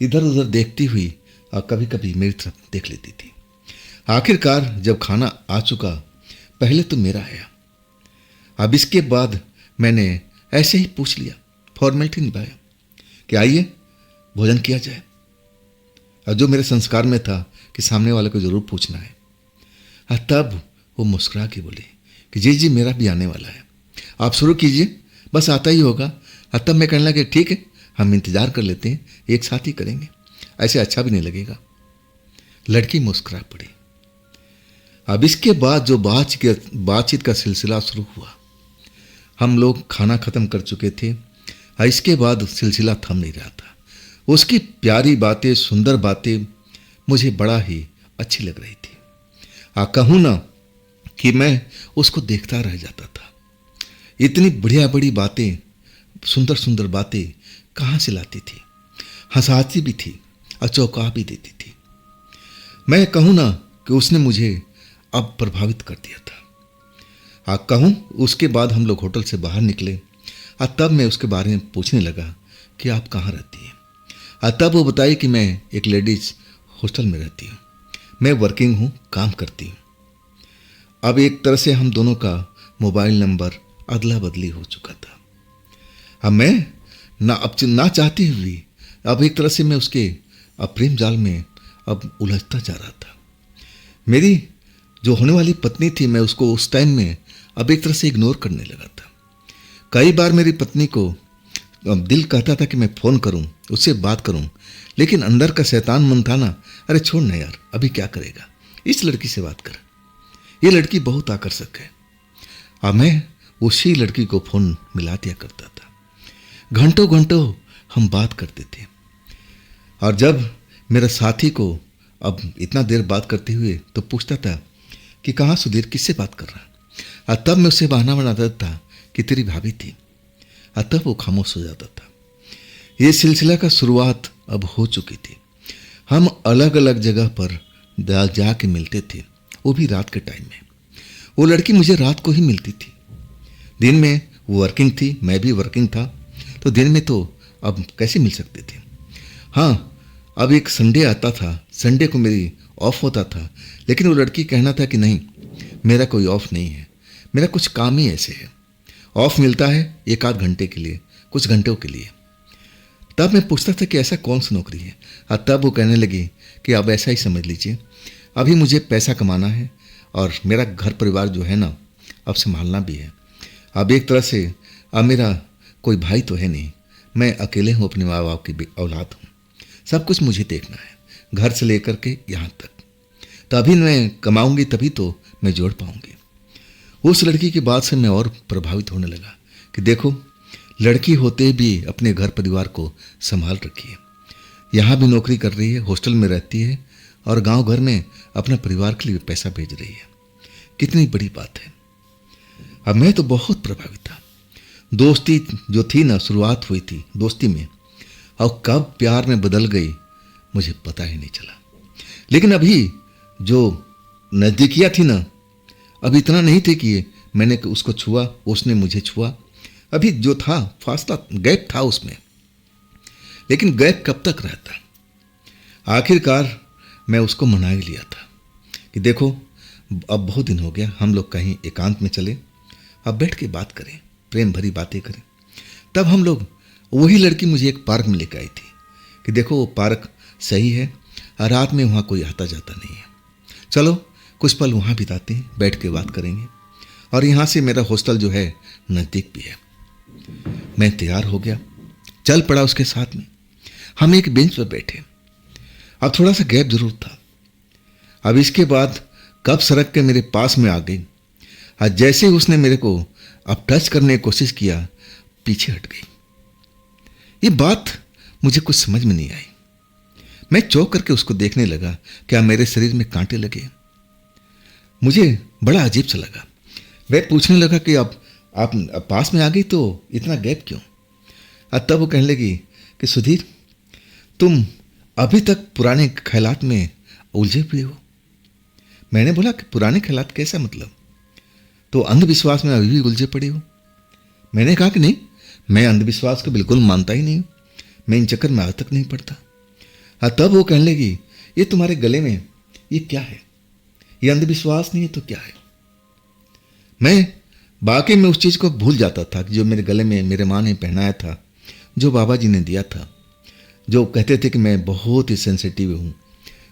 इधर उधर देखती हुई और कभी कभी मेरी तरफ देख लेती थी। आखिरकार जब खाना आ चुका, पहले तो मेरा आया। अब इसके बाद मैंने ऐसे ही पूछ लिया, फॉर्मेलिटी निभाया कि आइए भोजन किया जाए। और जो मेरे संस्कार में था कि सामने वाले को ज़रूर पूछना है। और तब वो मुस्कुरा के बोले कि जी जी मेरा भी आने वाला है, आप शुरू कीजिए, बस आता ही होगा। और तब मैं कहने लगा ठीक है, हम इंतज़ार कर लेते हैं, एक साथ ही करेंगे, ऐसे अच्छा भी नहीं लगेगा। लड़की मुस्कुरा पड़ी। अब इसके बाद जो बातचीत का सिलसिला शुरू हुआ, हम लोग खाना ख़त्म कर चुके थे, और इसके बाद सिलसिला थम नहीं रहा था। उसकी प्यारी बातें, सुंदर बातें मुझे बड़ा ही अच्छी लग रही थी। कहूँ ना कि मैं उसको देखता रह जाता था। इतनी बढ़िया बड़ी बातें, सुंदर सुंदर बातें कहाँ से लाती थी, हंसाती भी थी और चौंका भी देती थी। मैं कहूँ ना कि उसने मुझे अब प्रभावित कर दिया था। कहूँ उसके बाद हम लोग होटल से बाहर निकले, और तब मैं उसके बारे में पूछने लगा कि आप कहाँ रहती हैं। तब वो बताई कि मैं एक लेडीज़ हॉस्टल में रहती हूँ, मैं वर्किंग हूँ, काम करती हूँ। अब एक तरह से हम दोनों का मोबाइल नंबर अदला बदली हो चुका था। अब मैं ना चाहती हुई अब एक तरह से मैं उसके प्रेम जाल में अब उलझता जा रहा था। मेरी जो होने वाली पत्नी थी, मैं उसको उस टाइम में अब एक तरह से इग्नोर करने लगा था। कई बार मेरी पत्नी को दिल कहता था कि मैं फ़ोन करूं, उससे बात करूं, लेकिन अंदर का शैतान मन था ना, अरे छोड़ ना यार, अभी क्या करेगा, इस लड़की से बात कर, ये लड़की बहुत आकर्षक है। अब मैं उसी लड़की को फ़ोन मिला दिया करता था। घंटों घंटों हम बात करते थे। और जब मेरा साथी को अब इतना देर बात करते हुए तो पूछता था कि कहाँ सुधीर, किससे बात कर रहा, और तब मैं उससे बहाना बनाता था कि तेरी भाभी थी, और तब वो खामोश हो जाता था। ये सिलसिला का शुरुआत अब हो चुकी थी। हम अलग अलग जगह पर जा के मिलते थे, वो भी रात के टाइम में। वो लड़की मुझे रात को ही मिलती थी। दिन में वो वर्किंग थी, मैं भी वर्किंग था, तो दिन में तो अब कैसे मिल सकते थे। हाँ, अब एक संडे आता था, संडे को मेरी ऑफ होता था, लेकिन वो लड़की कहना था कि नहीं, मेरा कोई ऑफ नहीं है, मेरा कुछ काम ही ऐसे है, ऑफ मिलता है एक आध घंटे के लिए, कुछ घंटों के लिए। तब मैं पूछता था कि ऐसा कौन सी नौकरी है, और तब वो कहने लगी कि अब ऐसा ही समझ लीजिए, अभी मुझे पैसा कमाना है और मेरा घर परिवार जो है ना, अब संभालना भी है। अब एक तरह से अब मेरा कोई भाई तो है नहीं, मैं अकेले हूँ, अपने माँ बाप की औलाद हूँ, सब कुछ मुझे देखना है, घर से लेकर के यहाँ तक। तभी मैं कमाऊँगी, तभी तो मैं जोड़ पाऊँगी। उस लड़की की बात से मैं और प्रभावित होने लगा कि देखो, लड़की होते भी अपने घर परिवार को संभाल रखी है, यहाँ भी नौकरी कर रही है, हॉस्टल में रहती है और गांव घर में अपना परिवार के लिए पैसा भेज रही है। कितनी बड़ी बात है। अब मैं तो बहुत प्रभावित था। दोस्ती जो थी ना, शुरुआत हुई थी दोस्ती में, और कब प्यार में बदल गई मुझे पता ही नहीं चला। लेकिन अभी जो नज़दीकियाँ थी ना, अब इतना नहीं थे कि मैंने उसको छुआ, उसने मुझे छुआ। अभी जो था फासला, गैप था उसमें, लेकिन गैप कब तक रहता। आखिरकार मैं उसको मना ही लिया था कि देखो, अब बहुत दिन हो गया, हम लोग कहीं एकांत में चले, अब बैठ के बात करें, प्रेम भरी बातें करें। तब हम लोग, वही लड़की मुझे एक पार्क में लेकर आई थी कि देखो वो पार्क सही है, रात में वहाँ कोई आता जाता नहीं है, चलो कुछ पल वहाँ बिताते हैं, बैठ के बात करेंगे, और यहाँ से मेरा हॉस्टल जो है नज़दीक भी है। मैं तैयार हो गया, चल पड़ा उसके साथ में। हम एक बेंच पर बैठे। अब थोड़ा सा गैप जरूर था। अब इसके बाद कब सड़क के मेरे पास में आ गई, और जैसे ही उसने मेरे को अब टच करने की कोशिश किया, पीछे हट गई। ये बात मुझे कुछ समझ में नहीं आई। मैं चौंक करके उसको देखने लगा, क्या मेरे शरीर में कांटे लगे। मुझे बड़ा अजीब सा लगा। वह पूछने लगा कि अब आप पास में आ गई तो इतना गैप क्यों। और तब वो कहने लगी कि सुधीर, तुम अभी तक पुराने ख्यालात में उलझे हुए हो। मैंने बोला कि पुराने ख्यालात कैसा मतलब, तो अंधविश्वास में अभी भी उलझे पड़े हो। मैंने कहा कि नहीं, मैं अंधविश्वास को बिल्कुल मानता ही नहीं हूँ, मैं इन चक्कर में आज तक नहीं पड़ता। हाँ, तब वो कहने लगी, ये तुम्हारे गले में ये क्या है, ये अंधविश्वास नहीं है तो क्या है। मैं बाकी में उस चीज़ को भूल जाता था कि जो मेरे गले में मेरे माँ ने पहनाया था, जो बाबा जी ने दिया था, जो कहते थे कि मैं बहुत ही सेंसिटिव हूँ,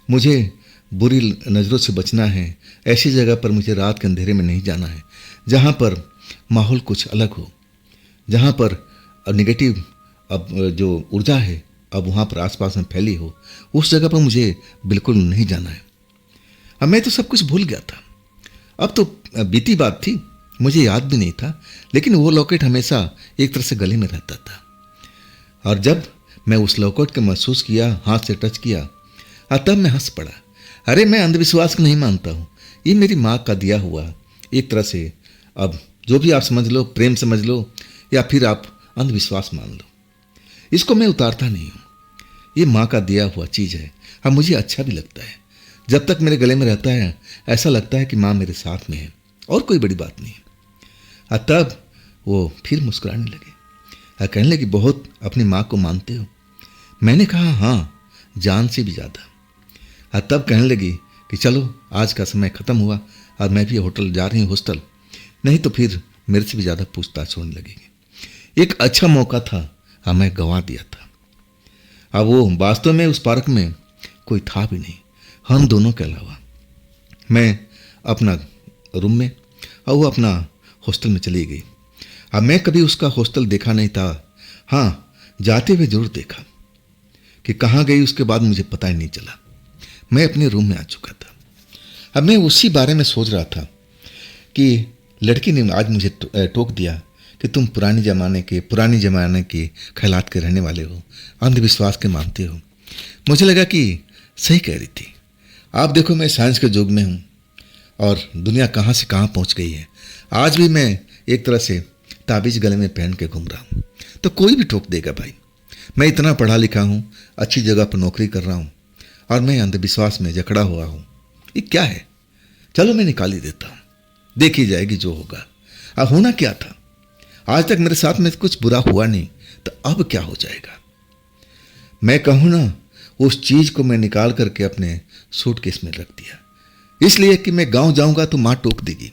मुझे बुरी नज़रों से बचना है, ऐसी जगह पर मुझे रात के अंधेरे में नहीं जाना है, जहाँ पर माहौल कुछ अलग हो, जहाँ पर नेगेटिव अब जो ऊर्जा है अब वहाँ पर आसपास में फैली हो, उस जगह पर मुझे बिल्कुल नहीं जाना है। अब मैं तो सब कुछ भूल गया था। अब तो बीती बात थी, मुझे याद भी नहीं था, लेकिन वो लॉकेट हमेशा एक तरह से गले में रहता था। और जब मैं उस लॉकेट को महसूस किया, हाथ से टच किया, तब मैं हंस पड़ा। अरे, मैं अंधविश्वास को नहीं मानता हूँ, ये मेरी माँ का दिया हुआ एक तरह से, अब जो भी आप समझ लो, प्रेम समझ लो या फिर आप अंधविश्वास मान लो, इसको मैं उतारता नहीं हूँ। ये माँ का दिया हुआ चीज़ है। अब मुझे अच्छा भी लगता है, जब तक मेरे गले में रहता है ऐसा लगता है कि माँ मेरे साथ में है, और कोई बड़ी बात नहीं है। तब वो फिर मुस्कुराने लगे, कहने लगे, बहुत अपनी माँ को मानते हो। मैंने कहा, हाँ, जान से भी ज़्यादा। तब कहने लगी कि चलो, आज का समय ख़त्म हुआ और मैं भी होटल जा रही हूँ, हॉस्टल, नहीं तो फिर मेरे से भी ज़्यादा पूछताछ होने लगेगी। एक अच्छा मौका था, मैं गंवा दिया था। अब वो वास्तव में उस पार्क में कोई था भी नहीं, हम दोनों के अलावा। मैं अपना रूम में और वो अपना हॉस्टल में चली गई। अब मैं कभी उसका हॉस्टल देखा नहीं था, हाँ, जाते हुए जरूर देखा, कि कहाँ गई उसके बाद मुझे पता ही नहीं चला। मैं अपने रूम में आ चुका था। अब मैं उसी बारे में सोच रहा था कि लड़की ने आज मुझे टोक दिया कि तुम पुराने ज़माने के ख्यालात के रहने वाले हो, अंधविश्वास के मानते हो। मुझे लगा कि सही कह रही थी। आप देखो, मैं साइंस के युग में हूँ और दुनिया कहाँ से कहाँ पहुँच गई है। आज भी मैं एक तरह से ताबीज़ गले में पहन के घूम रहा हूँ, तो कोई भी ठोक देगा भाई। मैं इतना पढ़ा लिखा हूँ, अच्छी जगह पर नौकरी कर रहा हूँ, और मैं अंधविश्वास में जकड़ा हुआ हूँ। ये क्या है? चलो मैं निकाल ही देता हूँ, देखी जाएगी जो होगा। अब होना क्या था? आज तक मेरे साथ में कुछ बुरा हुआ नहीं, तो अब क्या हो जाएगा? मैं कहूँ ना, उस चीज को मैं निकाल करके अपने सूटकेस में रख दिया, इसलिए कि मैं गांव जाऊंगा तो माँ टोक देगी।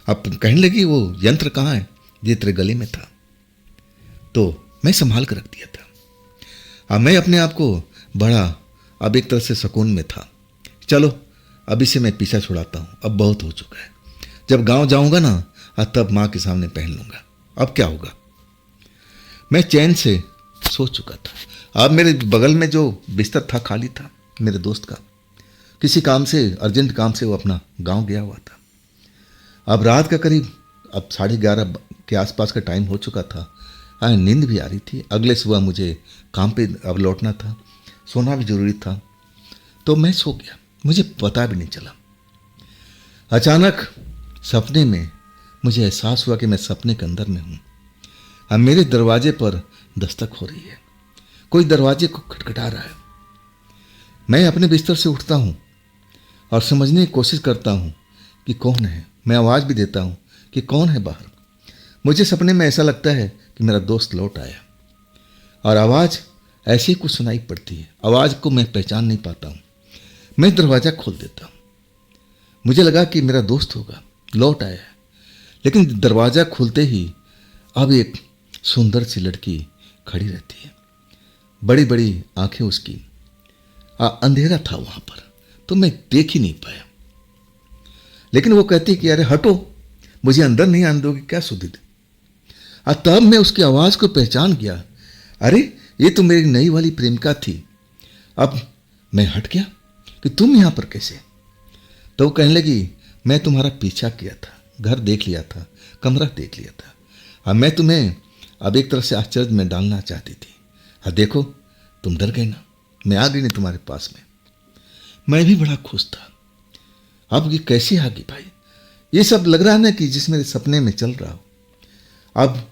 अब कहने लगी वो यंत्र कहाँ है, ये तेरे गले में था। तो मैं संभाल कर रख दिया था। अब मैं अपने आप को बड़ा अब एक तरह से सुकून में था। चलो अभी से मैं पीछा छुड़ाता हूँ, अब बहुत हो चुका है। जब गांव जाऊंगा ना तब माँ के सामने पहन लूंगा, अब क्या होगा। मैं चैन से सो चुका था। अब मेरे बगल में जो बिस्तर था खाली था, मेरे दोस्त का, किसी काम से, अर्जेंट काम से वो अपना गांव गया हुआ था। अब रात का करीब अब 11:30 के आसपास का टाइम हो चुका था। नींद भी आ रही थी, अगले सुबह मुझे काम पे अब लौटना था, सोना भी जरूरी था। तो मैं सो गया, मुझे पता भी नहीं चला। अचानक सपने में मुझे एहसास हुआ कि मैं सपने के अंदर में हूँ। अब मेरे दरवाजे पर दस्तक हो रही है, कोई दरवाजे को खटखटा रहा है। मैं अपने बिस्तर से उठता हूँ और समझने की कोशिश करता हूँ कि कौन है। मैं आवाज़ भी देता हूँ कि कौन है बाहर। मुझे सपने में ऐसा लगता है कि मेरा दोस्त लौट आया और आवाज़ ऐसी कुछ सुनाई पड़ती है। आवाज़ को मैं पहचान नहीं पाता हूँ। मैं दरवाज़ा खोल देता हूँ, मुझे लगा कि मेरा दोस्त होगा, लौट आया है। लेकिन दरवाज़ा खुलते ही अब एक सुंदर सी लड़की खड़ी रहती है, बड़ी बड़ी आंखें उसकी। अंधेरा था वहाँ पर तो मैं देख ही नहीं पाया। लेकिन वो कहती कि अरे हटो, मुझे अंदर नहीं आने दोगे क्या सुधीर। तब मैं उसकी आवाज़ को पहचान गया, अरे ये तो मेरी नई वाली प्रेमिका थी। अब मैं हट गया कि तुम यहाँ पर कैसे। तो वो कहने लगी मैं तुम्हारा पीछा किया था, घर देख लिया था, कमरा देख लिया था। अब मैं तुम्हें अब एक तरह से आश्चर्य में डालना चाहती थी। देखो तुम डर गए ना, मैं आ गई नहीं तुम्हारे पास में। मैं भी बड़ा खुश था। अब ये कैसी आ गई भाई, ये सब लग रहा है ना कि जिस मेरे सपने में चल रहा हो। अब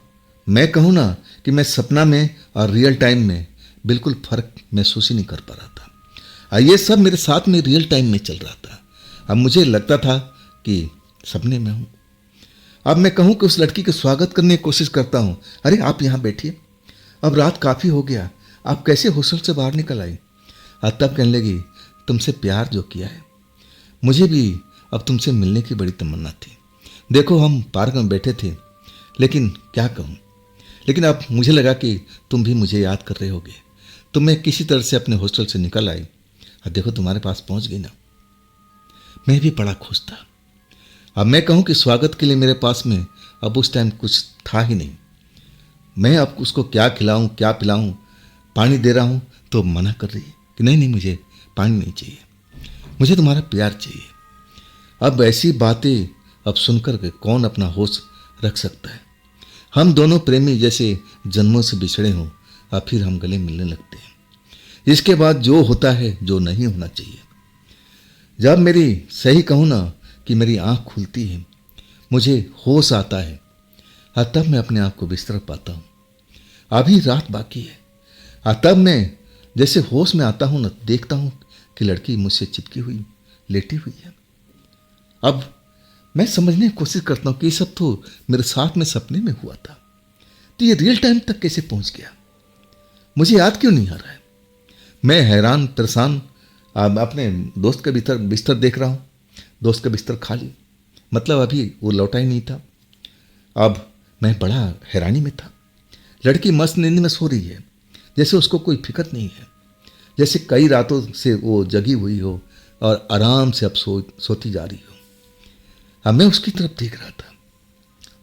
मैं कहूँ ना कि मैं सपना में और रियल टाइम में बिल्कुल फर्क महसूस ही नहीं कर पा रहा था। ये सब मेरे साथ में रियल टाइम में चल रहा था। अब मुझे लगता था कि सपने में हूँ। अब मैं कहूँ कि उस लड़की का स्वागत करने की कोशिश करता हूँ, अरे आप यहाँ बैठिए, अब रात काफ़ी हो गया, आप कैसे हॉस्टल से बाहर निकल आई। तब कहने लगी तुमसे प्यार जो किया है, मुझे भी अब तुमसे मिलने की बड़ी तमन्ना थी। देखो हम पार्क में बैठे थे, लेकिन क्या कहूँ, लेकिन अब मुझे लगा कि तुम भी मुझे याद कर रहे होगे, तो मैं किसी तरह से अपने हॉस्टल से निकल आई और देखो तुम्हारे पास पहुँच गई ना। मैं भी बड़ा खुश था। अब मैं कहूँ कि स्वागत के लिए मेरे पास में अब उस टाइम कुछ था ही नहीं। मैं अब उसको क्या खिलाऊं क्या पिलाऊं, पानी दे रहा हूँ तो मना कर रही है कि नहीं मुझे पानी नहीं चाहिए, मुझे तुम्हारा प्यार चाहिए। अब ऐसी बातें अब सुनकर के कौन अपना होश रख सकता है। हम दोनों प्रेमी जैसे जन्मों से बिछड़े हों और फिर हम गले मिलने लगते हैं। इसके बाद जो होता है जो नहीं होना चाहिए। जब मेरी सही कहूँ ना कि मेरी आँख खुलती है, मुझे होश आता है और तब मैं अपने आप को बिस्तर पाता हूँ। अभी रात बाकी है और तब मैं जैसे होश में आता हूँ ना, देखता हूँ कि लड़की मुझसे चिपकी हुई लेटी हुई है। अब मैं समझने की कोशिश करता हूँ कि ये सब तो मेरे साथ में सपने में हुआ था, तो ये रियल टाइम तक कैसे पहुँच गया, मुझे याद क्यों नहीं आ रहा है। मैं हैरान परेशान अपने दोस्त का बिस्तर देख रहा हूँ। दोस्त का बिस्तर खाली, मतलब अभी वो लौटा ही नहीं था। अब मैं बड़ा हैरानी में था। लड़की मस्त नींद में सो रही है, जैसे उसको कोई फिक्र नहीं है, जैसे कई रातों से वो जगी हुई हो और आराम से अब सोती जा रही हो। अब मैं उसकी तरफ देख रहा था।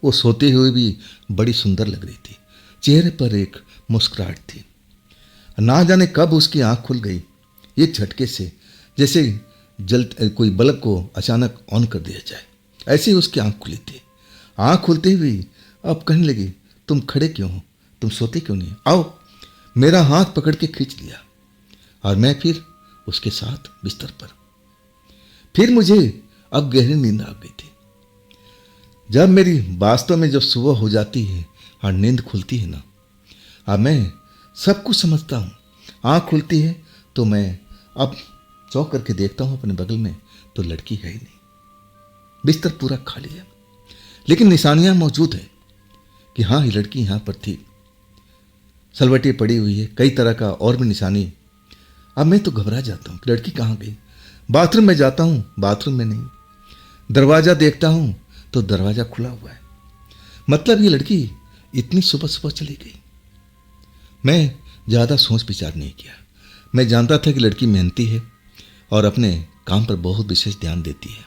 वो सोते हुए भी बड़ी सुंदर लग रही थी, चेहरे पर एक मुस्कुराहट थी। ना जाने कब उसकी आंख खुल गई एक झटके से, जैसे कोई बल्ब को अचानक ऑन कर दिया जाए, ऐसे ही उसकी आंख खुली थी। आंख खुलते हुए अब कहने लगी तुम खड़े क्यों हो, तुम सोते क्यों नहीं, आओ। मेरा हाथ पकड़ के खींच लिया और मैं फिर उसके साथ बिस्तर पर। फिर मुझे अब गहरी नींद आ गई थी। जब मेरी वास्तव में जब सुबह हो जाती है और नींद खुलती है ना, अब मैं सब कुछ समझता हूँ। आँख खुलती है तो मैं अब चौंक करके देखता हूँ अपने बगल में, तो लड़की है ही नहीं, बिस्तर पूरा खाली है। लेकिन निशानियाँ मौजूद हैं कि हाँ ये लड़की यहाँ पर थी। सलवटें पड़ी हुई है, कई तरह का और भी निशानी। अब मैं तो घबरा जाता हूँ कि लड़की कहाँ गई। बाथरूम में जाता हूँ, बाथरूम में नहीं। दरवाज़ा देखता हूँ तो दरवाज़ा खुला हुआ है। मतलब ये लड़की इतनी सुबह सुबह चली गई। मैं ज़्यादा सोच विचार नहीं किया। मैं जानता था कि लड़की मेहनती है और अपने काम पर बहुत विशेष ध्यान देती है।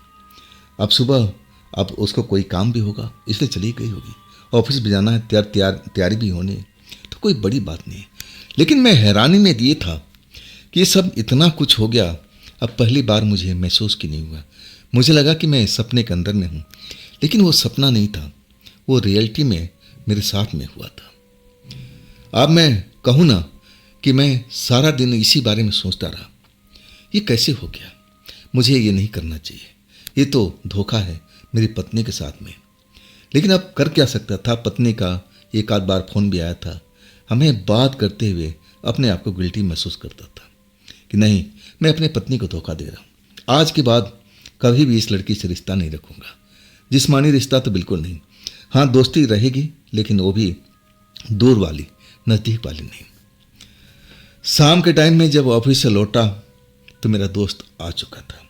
अब सुबह अब उसको कोई काम भी होगा इसलिए चली गई होगी। ऑफिस भी जाना है, तैयारी भी होनी है, तो कोई बड़ी बात नहीं है। लेकिन मैं हैरानी में ये था कि ये सब इतना कुछ हो गया। अब पहली बार मुझे महसूस कि नहीं हुआ। मुझे लगा कि मैं सपने के अंदर में हूँ, लेकिन वो सपना नहीं था, वो रियलिटी में मेरे साथ में हुआ था। अब मैं कहूँ ना कि मैं सारा दिन इसी बारे में सोचता रहा, ये कैसे हो गया, मुझे ये नहीं करना चाहिए, ये तो धोखा है मेरी पत्नी के साथ में। लेकिन अब कर क्या सकता था। पत्नी का एक आध बार फ़ोन भी आया था। हमें बात करते हुए अपने आप को गिल्टी महसूस करता था कि नहीं, मैं अपने पत्नी को धोखा दे रहा हूँ। आज के बाद कभी भी इस लड़की से रिश्ता नहीं रखूँगा। जिस्मानी रिश्ता तो बिल्कुल नहीं। हाँ, दोस्ती रहेगी, लेकिन वो भी दूर वाली, नज़दीक वाली नहीं। शाम के टाइम में जब ऑफिस से लौटा तो मेरा दोस्त आ चुका था।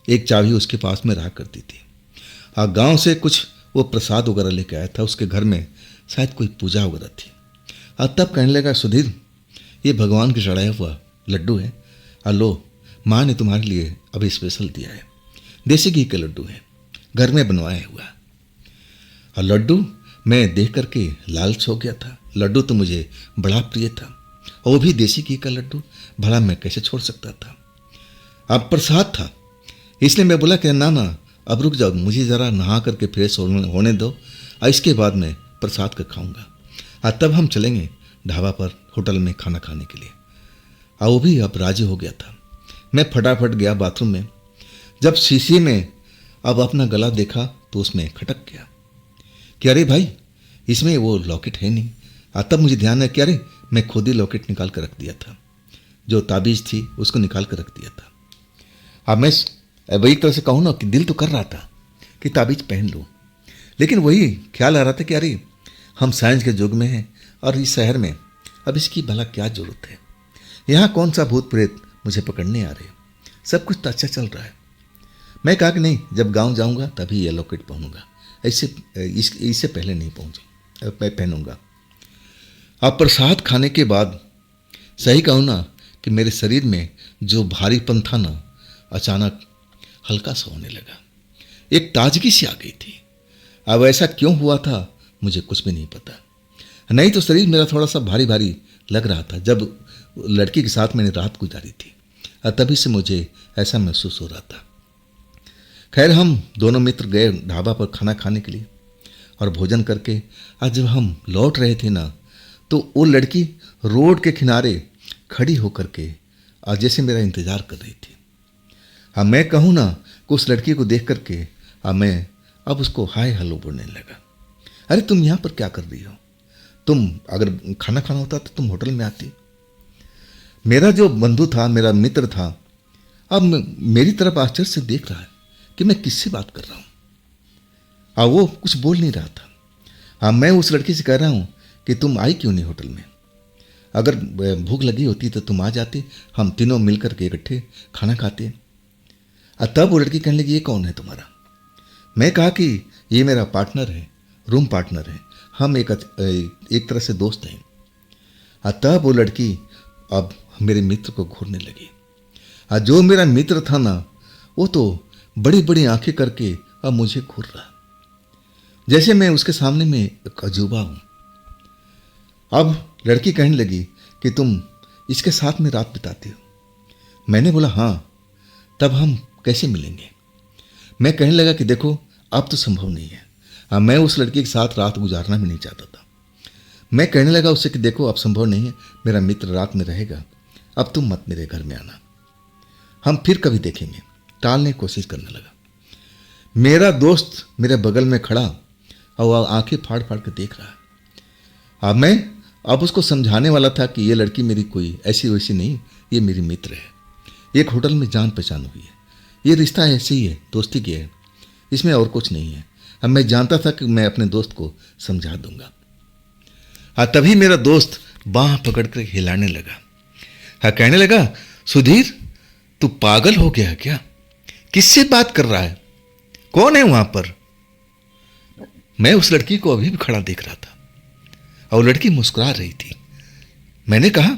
एक चाबी उसके पास में रहा करती थी। हाँ, गांव से कुछ वो प्रसाद वगैरह लेके आया था। उसके घर में शायद कोई पूजा वगैरह थी। और तब कहने लगा, सुधीर, ये भगवान के चढ़ाया हुआ लड्डू है, और लो, माँ ने तुम्हारे लिए अभी स्पेशल दिया है, देसी घी के लड्डू है, घर में बनवाया हुआ। और लड्डू मैं देख करके लालच हो गया था। लड्डू तो मुझे बड़ा प्रिय था, और वो भी देसी घी का लड्डू, भला मैं कैसे छोड़ सकता था। अब प्रसाद था, इसलिए मैं बोला कि ना, अब रुक जाओ, मुझे ज़रा नहा करके फ्रेश होने दो, और इसके बाद मैं प्रसाद का खाऊंगा, और तब हम चलेंगे ढाबा पर, होटल में खाना खाने के लिए। और वो भी अब राजी हो गया था। मैं फटाफट गया बाथरूम में। जब शीशे में अब अपना गला देखा तो उसमें खटक गया कि अरे भाई, इसमें वो लॉकेट है नहीं। और तब मुझे ध्यान है कि अरे, मैं खुद ही लॉकेट निकाल कर रख दिया था, जो ताबीज़ थी उसको निकाल कर रख दिया था। अब मैं वही तरह से कहूँ ना कि दिल तो कर रहा था कि ताबीज़ पहन लूँ, लेकिन वही ख्याल आ रहा था कि अरे, हम साइंस के युग में हैं और इस शहर में अब इसकी भला क्या ज़रूरत है। यहाँ कौन सा भूत प्रेत मुझे पकड़ने आ रहे, सब कुछ तो अच्छा चल रहा है। मैं कहा कि नहीं, जब गांव जाऊँगा तभी ये लॉकेट पहनूंगा, इससे पहले नहीं पहनूंगा। अब प्रसाद खाने के बाद सही कहूँ ना कि मेरे शरीर में जो भारीपन था ना, अचानक हल्का सा होने लगा। एक ताजगी सी आ गई थी। अब ऐसा क्यों हुआ था मुझे कुछ भी नहीं पता। नहीं तो शरीर मेरा थोड़ा सा भारी भारी लग रहा था जब लड़की के साथ मैंने रात गुजारी थी, और तभी से मुझे ऐसा महसूस हो रहा था। खैर, हम दोनों मित्र गए ढाबा पर खाना खाने के लिए, और भोजन करके आज जब हम लौट रहे थे ना, तो वो लड़की रोड के किनारे खड़ी होकर के और जैसे मेरा इंतज़ार कर रही थी। हाँ, मैं कहूँ ना कि उस लड़की को देख करके मैं अब उसको हाय हेलो बोलने लगा। अरे, तुम यहाँ पर क्या कर रही हो? तुम अगर खाना खाना होता तो तुम होटल में आती। मेरा जो बंधु था, मेरा मित्र था, अब मेरी तरफ आश्चर्य से देख रहा है कि मैं किससे बात कर रहा हूँ। और वो कुछ बोल नहीं रहा था। हाँ, मैं उस लड़की से कह रहा हूँ कि तुम आई क्यों नहीं होटल में? अगर भूख लगी होती तो तुम आ जाते, हम तीनों मिलकर के इकट्ठे खाना खाते। और तब वो लड़की कहने लगी, ये कौन है तुम्हारा? मैं कहा कि ये मेरा पार्टनर है, रूम पार्टनर है, हम एक तरह से दोस्त हैं। और तब वो लड़की अब मेरे मित्र को घूरने लगी। और जो मेरा मित्र था ना, वो तो बड़ी बड़ी आंखें करके अब मुझे घूर रहा, जैसे मैं उसके सामने में एक अजूबा हूँ। अब लड़की कहने लगी कि तुम इसके साथ में रात बिताती हो। मैंने बोला हाँ। तब हम कैसे मिलेंगे? मैं कहने लगा कि देखो, अब तो संभव नहीं है। अब मैं उस लड़की के साथ रात गुजारना भी नहीं चाहता था। मैं कहने लगा उससे कि देखो, अब संभव नहीं है, मेरा मित्र रात में रहेगा, अब तुम मत मेरे घर में आना, हम फिर कभी देखेंगे। टालने की कोशिश करने लगा। मेरा दोस्त मेरे बगल में खड़ा और वह आंखें फाड़ फाड़ के देख रहा है। अब मैं उसको समझाने वाला था कि ये लड़की मेरी कोई ऐसी वैसी नहीं, ये मेरी मित्र है, एक होटल में जान पहचान हुई है, ये रिश्ता ऐसे ही है, दोस्ती की है, इसमें और कुछ नहीं है। अब मैं जानता था कि मैं अपने दोस्त को समझा दूंगा। तभी मेरा दोस्त बाँह पकड़ कर हिलाने लगा। हाँ, कहने लगा, सुधीर तू पागल हो गया क्या? किससे बात कर रहा है? कौन है वहां पर? मैं उस लड़की को अभी भी खड़ा देख रहा था और लड़की मुस्कुरा रही थी। मैंने कहा,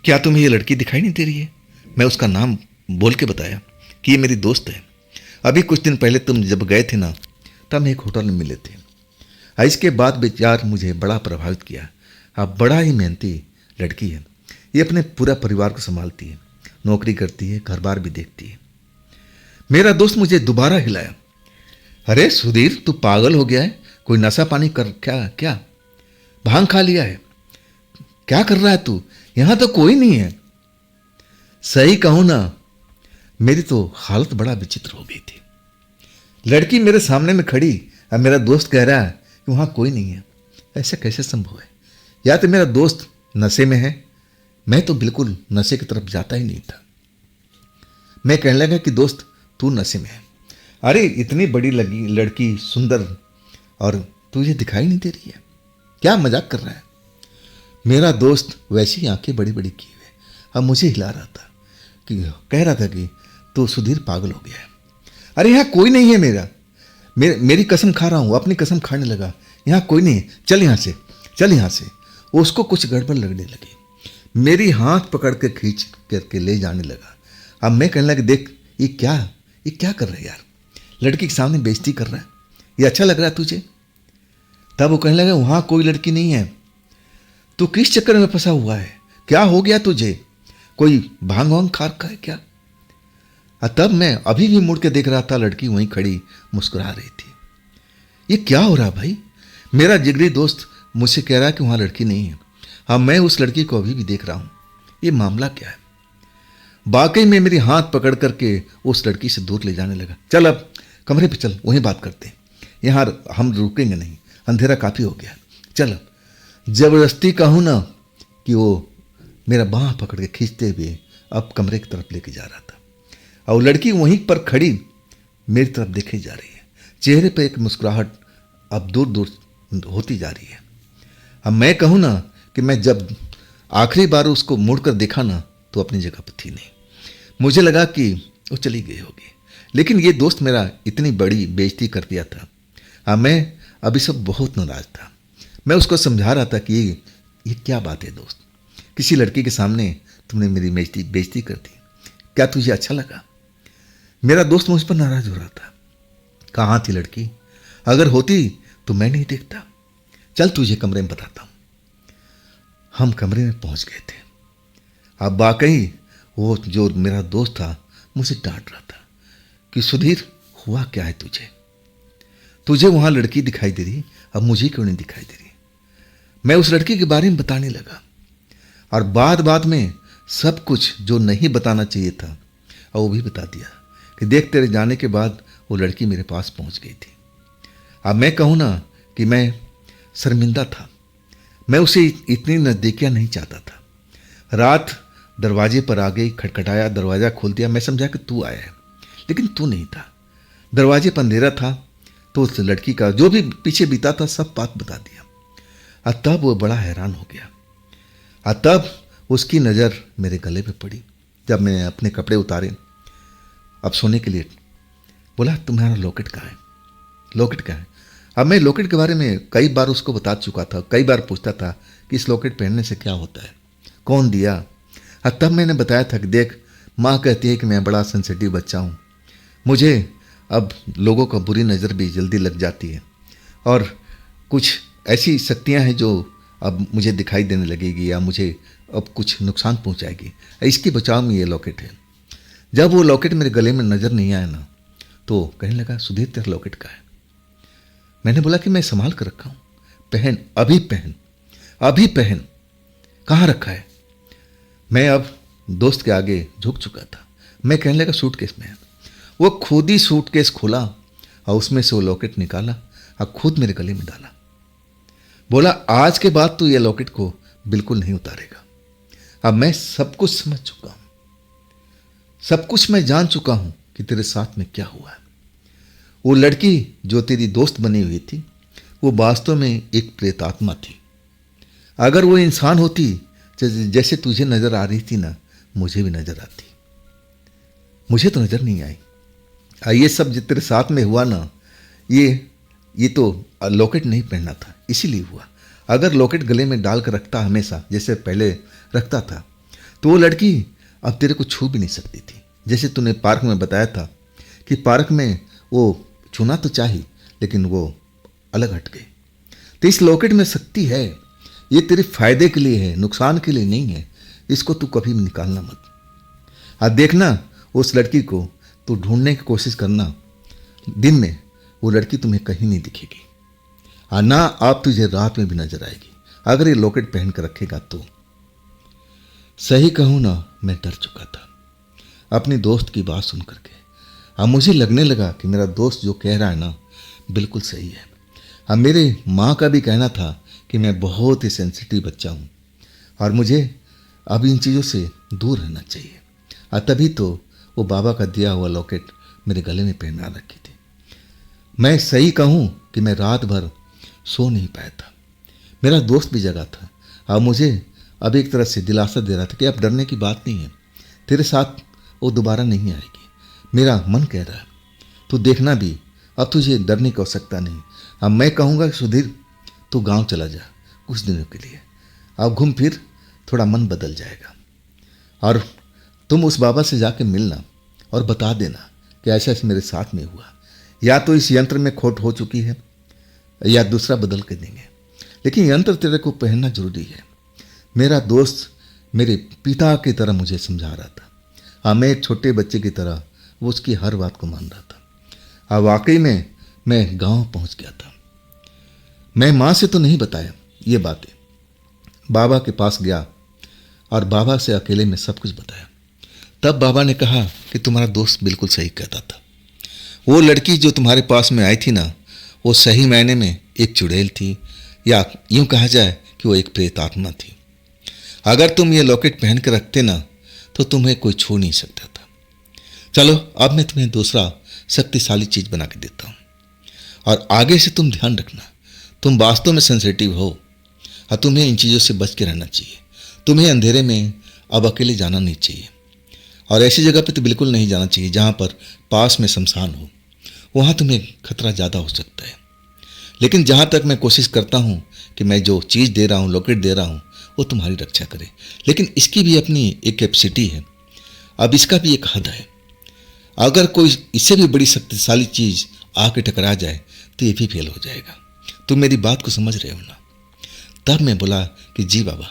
क्या तुम्हें ये लड़की दिखाई नहीं दे रही है? मैं उसका नाम बोल के बताया कि ये मेरी दोस्त है। अभी कुछ दिन पहले तुम जब गए थे ना, तब हम एक होटल में मिले थे। इसके बाद विचार मुझे बड़ा प्रभावित किया। अब बड़ा ही मेहनती लड़की है, ये अपने पूरा परिवार को संभालती है, नौकरी करती है, घर बार भी देखती है। मेरा दोस्त मुझे दोबारा हिलाया। अरे सुधीर, तू पागल हो गया है? कोई नशा पानी कर क्या भांग खा लिया है? क्या कर रहा है तू? यहां तो कोई नहीं है। सही कहूं ना, मेरी तो हालत बड़ा विचित्र हो गई थी। लड़की मेरे सामने में खड़ी और मेरा दोस्त कह रहा है कि वहां कोई नहीं है। ऐसा कैसे संभव है? या तो मेरा दोस्त नशे में है। मैं तो बिल्कुल नशे की तरफ जाता ही नहीं था। मैं कहने लगा कि दोस्त तू नशे में है। अरे इतनी बड़ी लगी लड़की, सुंदर, और तुझे दिखाई नहीं दे रही है? क्या मजाक कर रहा है? मेरा दोस्त वैसी ही आंखें बड़ी बड़ी किए हुए अब मुझे हिला रहा था, कि कह रहा था कि तू सुधीर पागल हो गया है। अरे यहाँ कोई नहीं है। मेरी कसम खा रहा हूँ, अपनी कसम खाने लगा। यहाँ कोई नहीं है, चल यहाँ से, चल यहाँ से। उसको कुछ गड़बड़ लगने लगी, मेरी हाथ पकड़ के खींच करके ले जाने लगा। अब मैं कहने लगा, देख ये क्या कर रहा है यार? लड़की के सामने बेइज्जती कर रहा है, ये अच्छा लग रहा है तुझे? तब वो कहने लगा, वहाँ कोई लड़की नहीं है। तू किस चक्कर में फंसा हुआ है? क्या हो गया तुझे? कोई भांग वांग खा रखा है क्या? तब मैं अभी भी मुड़ के देख रहा था, लड़की वहीं खड़ी मुस्कुरा रही थी। ये क्या हो रहा भाई? मेरा जिगरी दोस्त मुझसे कह रहा है कि वहां लड़की नहीं है। हाँ, मैं उस लड़की को अभी भी देख रहा हूं। ये मामला क्या है? वाकई में मेरी हाथ पकड़ करके उस लड़की से दूर ले जाने लगा। चल अब कमरे पे चल, वहीं बात करते हैं। यहाँ हम रुकेंगे नहीं, अंधेरा काफी हो गया। चल अब। जबरदस्ती कहूँ ना कि वो मेरा बाँह पकड़ के खींचते हुए अब कमरे की तरफ लेके जा रहा था, और लड़की वहीं पर खड़ी मेरी तरफ देखे जा रही है। चेहरे पर एक मुस्कुराहट अब दूर दूर होती जा रही है। अब मैं कहूँ ना कि मैं जब आखिरी बार उसको मुड़कर देखा ना, तो अपनी जगह पर थी नहीं। मुझे लगा कि वो चली गई होगी, लेकिन ये दोस्त मेरा इतनी बड़ी बेइज्जती कर दिया था। अब मैं अभी सब बहुत नाराज था। मैं उसको समझा रहा था कि ये क्या बात है दोस्त, किसी लड़की के सामने तुमने मेरी बेइज्जती कर दी, क्या तुझे अच्छा लगा? मेरा दोस्त मुझ पर नाराज हो रहा था। कहाँ थी लड़की? अगर होती तो मैं नहीं देखता। चल तुझे कमरे में बताता हूँ। हम कमरे में पहुंच गए थे। अब वाकई वो जो मेरा दोस्त था मुझे डांट रहा था कि सुधीर, हुआ क्या है तुझे वहां लड़की दिखाई दे रही, अब मुझे क्यों नहीं दिखाई दे रही? मैं उस लड़की के बारे में बताने लगा, और बाद में सब कुछ जो नहीं बताना चाहिए था और वो भी बता दिया कि देख, तेरे जाने के बाद वो लड़की मेरे पास पहुंच गई थी। अब मैं कहूँ ना कि मैं शर्मिंदा था। मैं उसे इतनी नज़दीकियाँ नहीं चाहता था। रात दरवाजे पर आ गई, खटखटाया, दरवाज़ा खोल दिया। मैं समझा कि तू आया है, लेकिन तू नहीं था। दरवाजे पर अंधेरा था, तो उस लड़की का जो भी पीछे बीता था सब बात बता दिया। और तब वो बड़ा हैरान हो गया। और तब उसकी नज़र मेरे गले पे पड़ी। जब मैंने अपने कपड़े उतारे अब सोने के लिए, बोला, तुम्हारा लॉकेट कहाँ है? लॉकेट कहाँ है? अब मैं लॉकेट के बारे में कई बार उसको बता चुका था, कई बार पूछता था कि इस लॉकेट पहनने से क्या होता है, कौन दिया। और तब मैंने बताया था कि देख, माँ कहती है कि मैं बड़ा सेंसिटिव बच्चा हूँ, मुझे अब लोगों का बुरी नज़र भी जल्दी लग जाती है, और कुछ ऐसी शक्तियाँ हैं जो अब मुझे दिखाई देने लगेगी या मुझे अब कुछ नुकसान पहुँचाएगी। इसके बचाव में ये लॉकेट है। जब वो लॉकेट मेरे गले में नज़र नहीं आया ना, तो कहने लगा, सुधीर तेरा लॉकेट कहाँ है? मैंने बोला कि मैं संभाल कर रखा हूँ, पहन, अभी पहन, अभी पहन। कहाँ रखा है? मैं अब दोस्त के आगे झुक चुका था। मैं कहने लगा, सूटकेस में है। वो खुद ही सूटकेस खोला और उसमें से वो लॉकेट निकाला और खुद मेरे गले में डाला। बोला, आज के बाद तू ये लॉकेट को बिल्कुल नहीं उतारेगा। अब मैं सब कुछ समझ चुका हूं, सब कुछ मैं जान चुका हूं कि तेरे साथ में क्या हुआ है। वो लड़की जो तेरी दोस्त बनी हुई थी, वो वास्तव में एक प्रेतात्मा थी। अगर वो इंसान होती जैसे तुझे नजर आ रही थी ना, मुझे भी नजर आती, मुझे तो नजर नहीं आई। ये सब जो तेरे साथ में हुआ ना, ये तो लॉकेट नहीं पहनना था, इसीलिए हुआ। अगर लॉकेट गले में डाल कर रखता हमेशा जैसे पहले रखता था, तो वो लड़की अब तेरे को छू भी नहीं सकती थी। जैसे तूने पार्क में बताया था कि पार्क में वो छूना तो चाहिए, लेकिन वो अलग हट गई। तो इस लॉकेट में शक्ति है, ये तेरे फायदे के लिए है, नुकसान के लिए नहीं है। इसको तू कभी भी निकालना मत। अब देखना उस लड़की को तू ढूंढने की कोशिश करना, दिन में वो लड़की तुम्हें कहीं नहीं दिखेगी, और ना आप तुझे रात में भी नजर आएगी अगर ये लॉकेट पहन कर रखेगा तो। सही कहूँ ना, मैं डर चुका था अपनी दोस्त की बात सुन करके। अब मुझे लगने लगा कि मेरा दोस्त जो कह रहा है ना बिल्कुल सही है। अब मेरे माँ का भी कहना था कि मैं बहुत ही सेंसिटिव बच्चा हूँ और मुझे अब इन चीज़ों से दूर रहना चाहिए। और तभी तो वो बाबा का दिया हुआ लॉकेट मेरे गले में पहना रखी थी। मैं सही कहूँ कि मैं रात भर सो नहीं पाया था। मेरा दोस्त भी जगा था और मुझे अब एक तरह से दिलासा दे रहा था कि अब डरने की बात नहीं है, तेरे साथ वो दोबारा नहीं आएगी। मेरा मन कह रहा है तू देखना भी, अब तुझे डरने की आवश्यकता नहीं। अब मैं कहूँगा कि सुधीर तू गांव चला जा कुछ दिनों के लिए, अब घूम फिर, थोड़ा मन बदल जाएगा। और तुम उस बाबा से जाके मिलना और बता देना कि ऐसा ऐसा मेरे साथ में हुआ, या तो इस यंत्र में खोट हो चुकी है या दूसरा बदल के देंगे, लेकिन यंत्र तेरे को पहनना जरूरी है। मेरा दोस्त मेरे पिता की तरह मुझे समझा रहा था, और मैं एक छोटे बच्चे की तरह वो उसकी हर बात को मान रहा था। और वाकई में मैं गांव पहुंच गया था। मैं माँ से तो नहीं बताया ये बातें, बाबा के पास गया और बाबा से अकेले में सब कुछ बताया। तब बाबा ने कहा कि तुम्हारा दोस्त बिल्कुल सही कहता था। वो लड़की जो तुम्हारे पास में आई थी ना, वो सही मायने में एक चुड़ैल थी, या यूं कहा जाए कि वो एक प्रेत आत्मा थी। अगर तुम ये लॉकेट पहन के रखते ना तो तुम्हें कोई छू नहीं सकता था। चलो अब मैं तुम्हें दूसरा शक्तिशाली चीज बना के देता हूँ, और आगे से तुम ध्यान रखना, तुम वास्तव में सेंसिटिव हो और तुम्हें इन चीज़ों से बच के रहना चाहिए। तुम्हें अंधेरे में अब अकेले जाना नहीं चाहिए, और ऐसी जगह पे तो बिल्कुल नहीं जाना चाहिए जहाँ पर पास में शमशान हो, वहाँ तुम्हें खतरा ज़्यादा हो सकता है। लेकिन जहाँ तक मैं कोशिश करता हूँ कि मैं जो चीज़ दे रहा हूँ, लॉकेट दे रहा हूँ, वो तुम्हारी रक्षा करे, लेकिन इसकी भी अपनी एक कैपेसिटी है। अब इसका भी एक हद है। अगर कोई इससे भी बड़ी शक्तिशाली चीज़ आके टकरा जाए तो ये भी फेल हो जाएगा। तुम मेरी बात को समझ रहे हो ना? तब मैं बोला कि जी बाबा,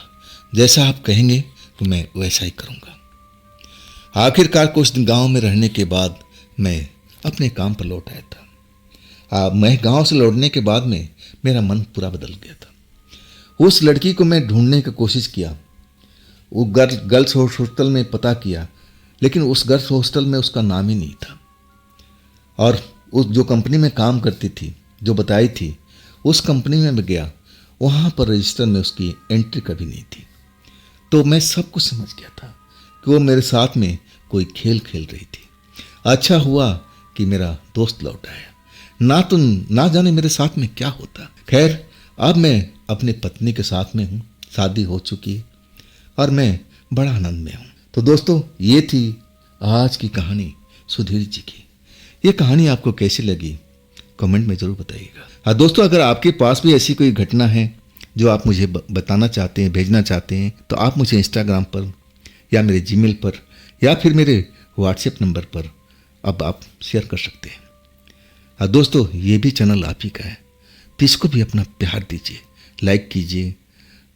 जैसा आप कहेंगे तो मैं वैसा ही करूँगा। आखिरकार कुछ दिन गांव में रहने के बाद मैं अपने काम पर लौट आया था। मैं गांव से लौटने के बाद में मेरा मन पूरा बदल गया था। उस लड़की को मैं ढूंढने की कोशिश किया, वो गर्ल्स हॉस्टल में पता किया, लेकिन उस गर्ल्स हॉस्टल में उसका नाम ही नहीं था। और उस जो कंपनी में काम करती थी, जो बताई थी, उस कंपनी में मैं गया, वहाँ पर रजिस्टर में उसकी एंट्री कभी नहीं थी। तो मैं सब कुछ समझ गया था कि वो मेरे साथ में कोई खेल खेल रही थी। अच्छा हुआ कि मेरा दोस्त लौट आया, ना जाने मेरे साथ में क्या होता। खैर, अब मैं अपने पत्नी के साथ में हूँ, शादी हो चुकी है और मैं बड़ा आनंद में हूँ। तो दोस्तों, ये थी आज की कहानी सुधीर जी की। ये कहानी आपको कैसी लगी कमेंट में ज़रूर बताइएगा। हाँ दोस्तों, अगर आपके पास भी ऐसी कोई घटना है जो आप मुझे बताना चाहते हैं, भेजना चाहते हैं, तो आप मुझे इंस्टाग्राम पर या मेरे जीमेल पर या फिर मेरे व्हाट्सएप नंबर पर अब आप शेयर कर सकते हैं। हाँ दोस्तों, ये भी चैनल आप ही का है, तो इसको भी अपना प्यार दीजिए, लाइक कीजिए,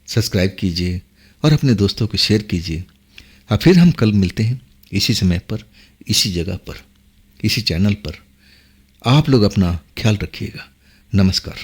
सब्सक्राइब कीजिए और अपने दोस्तों को शेयर कीजिए। हाँ, फिर हम कल मिलते हैं इसी समय पर, इसी जगह पर, इसी चैनल पर। आप लोग अपना ख्याल रखिएगा। नमस्कार।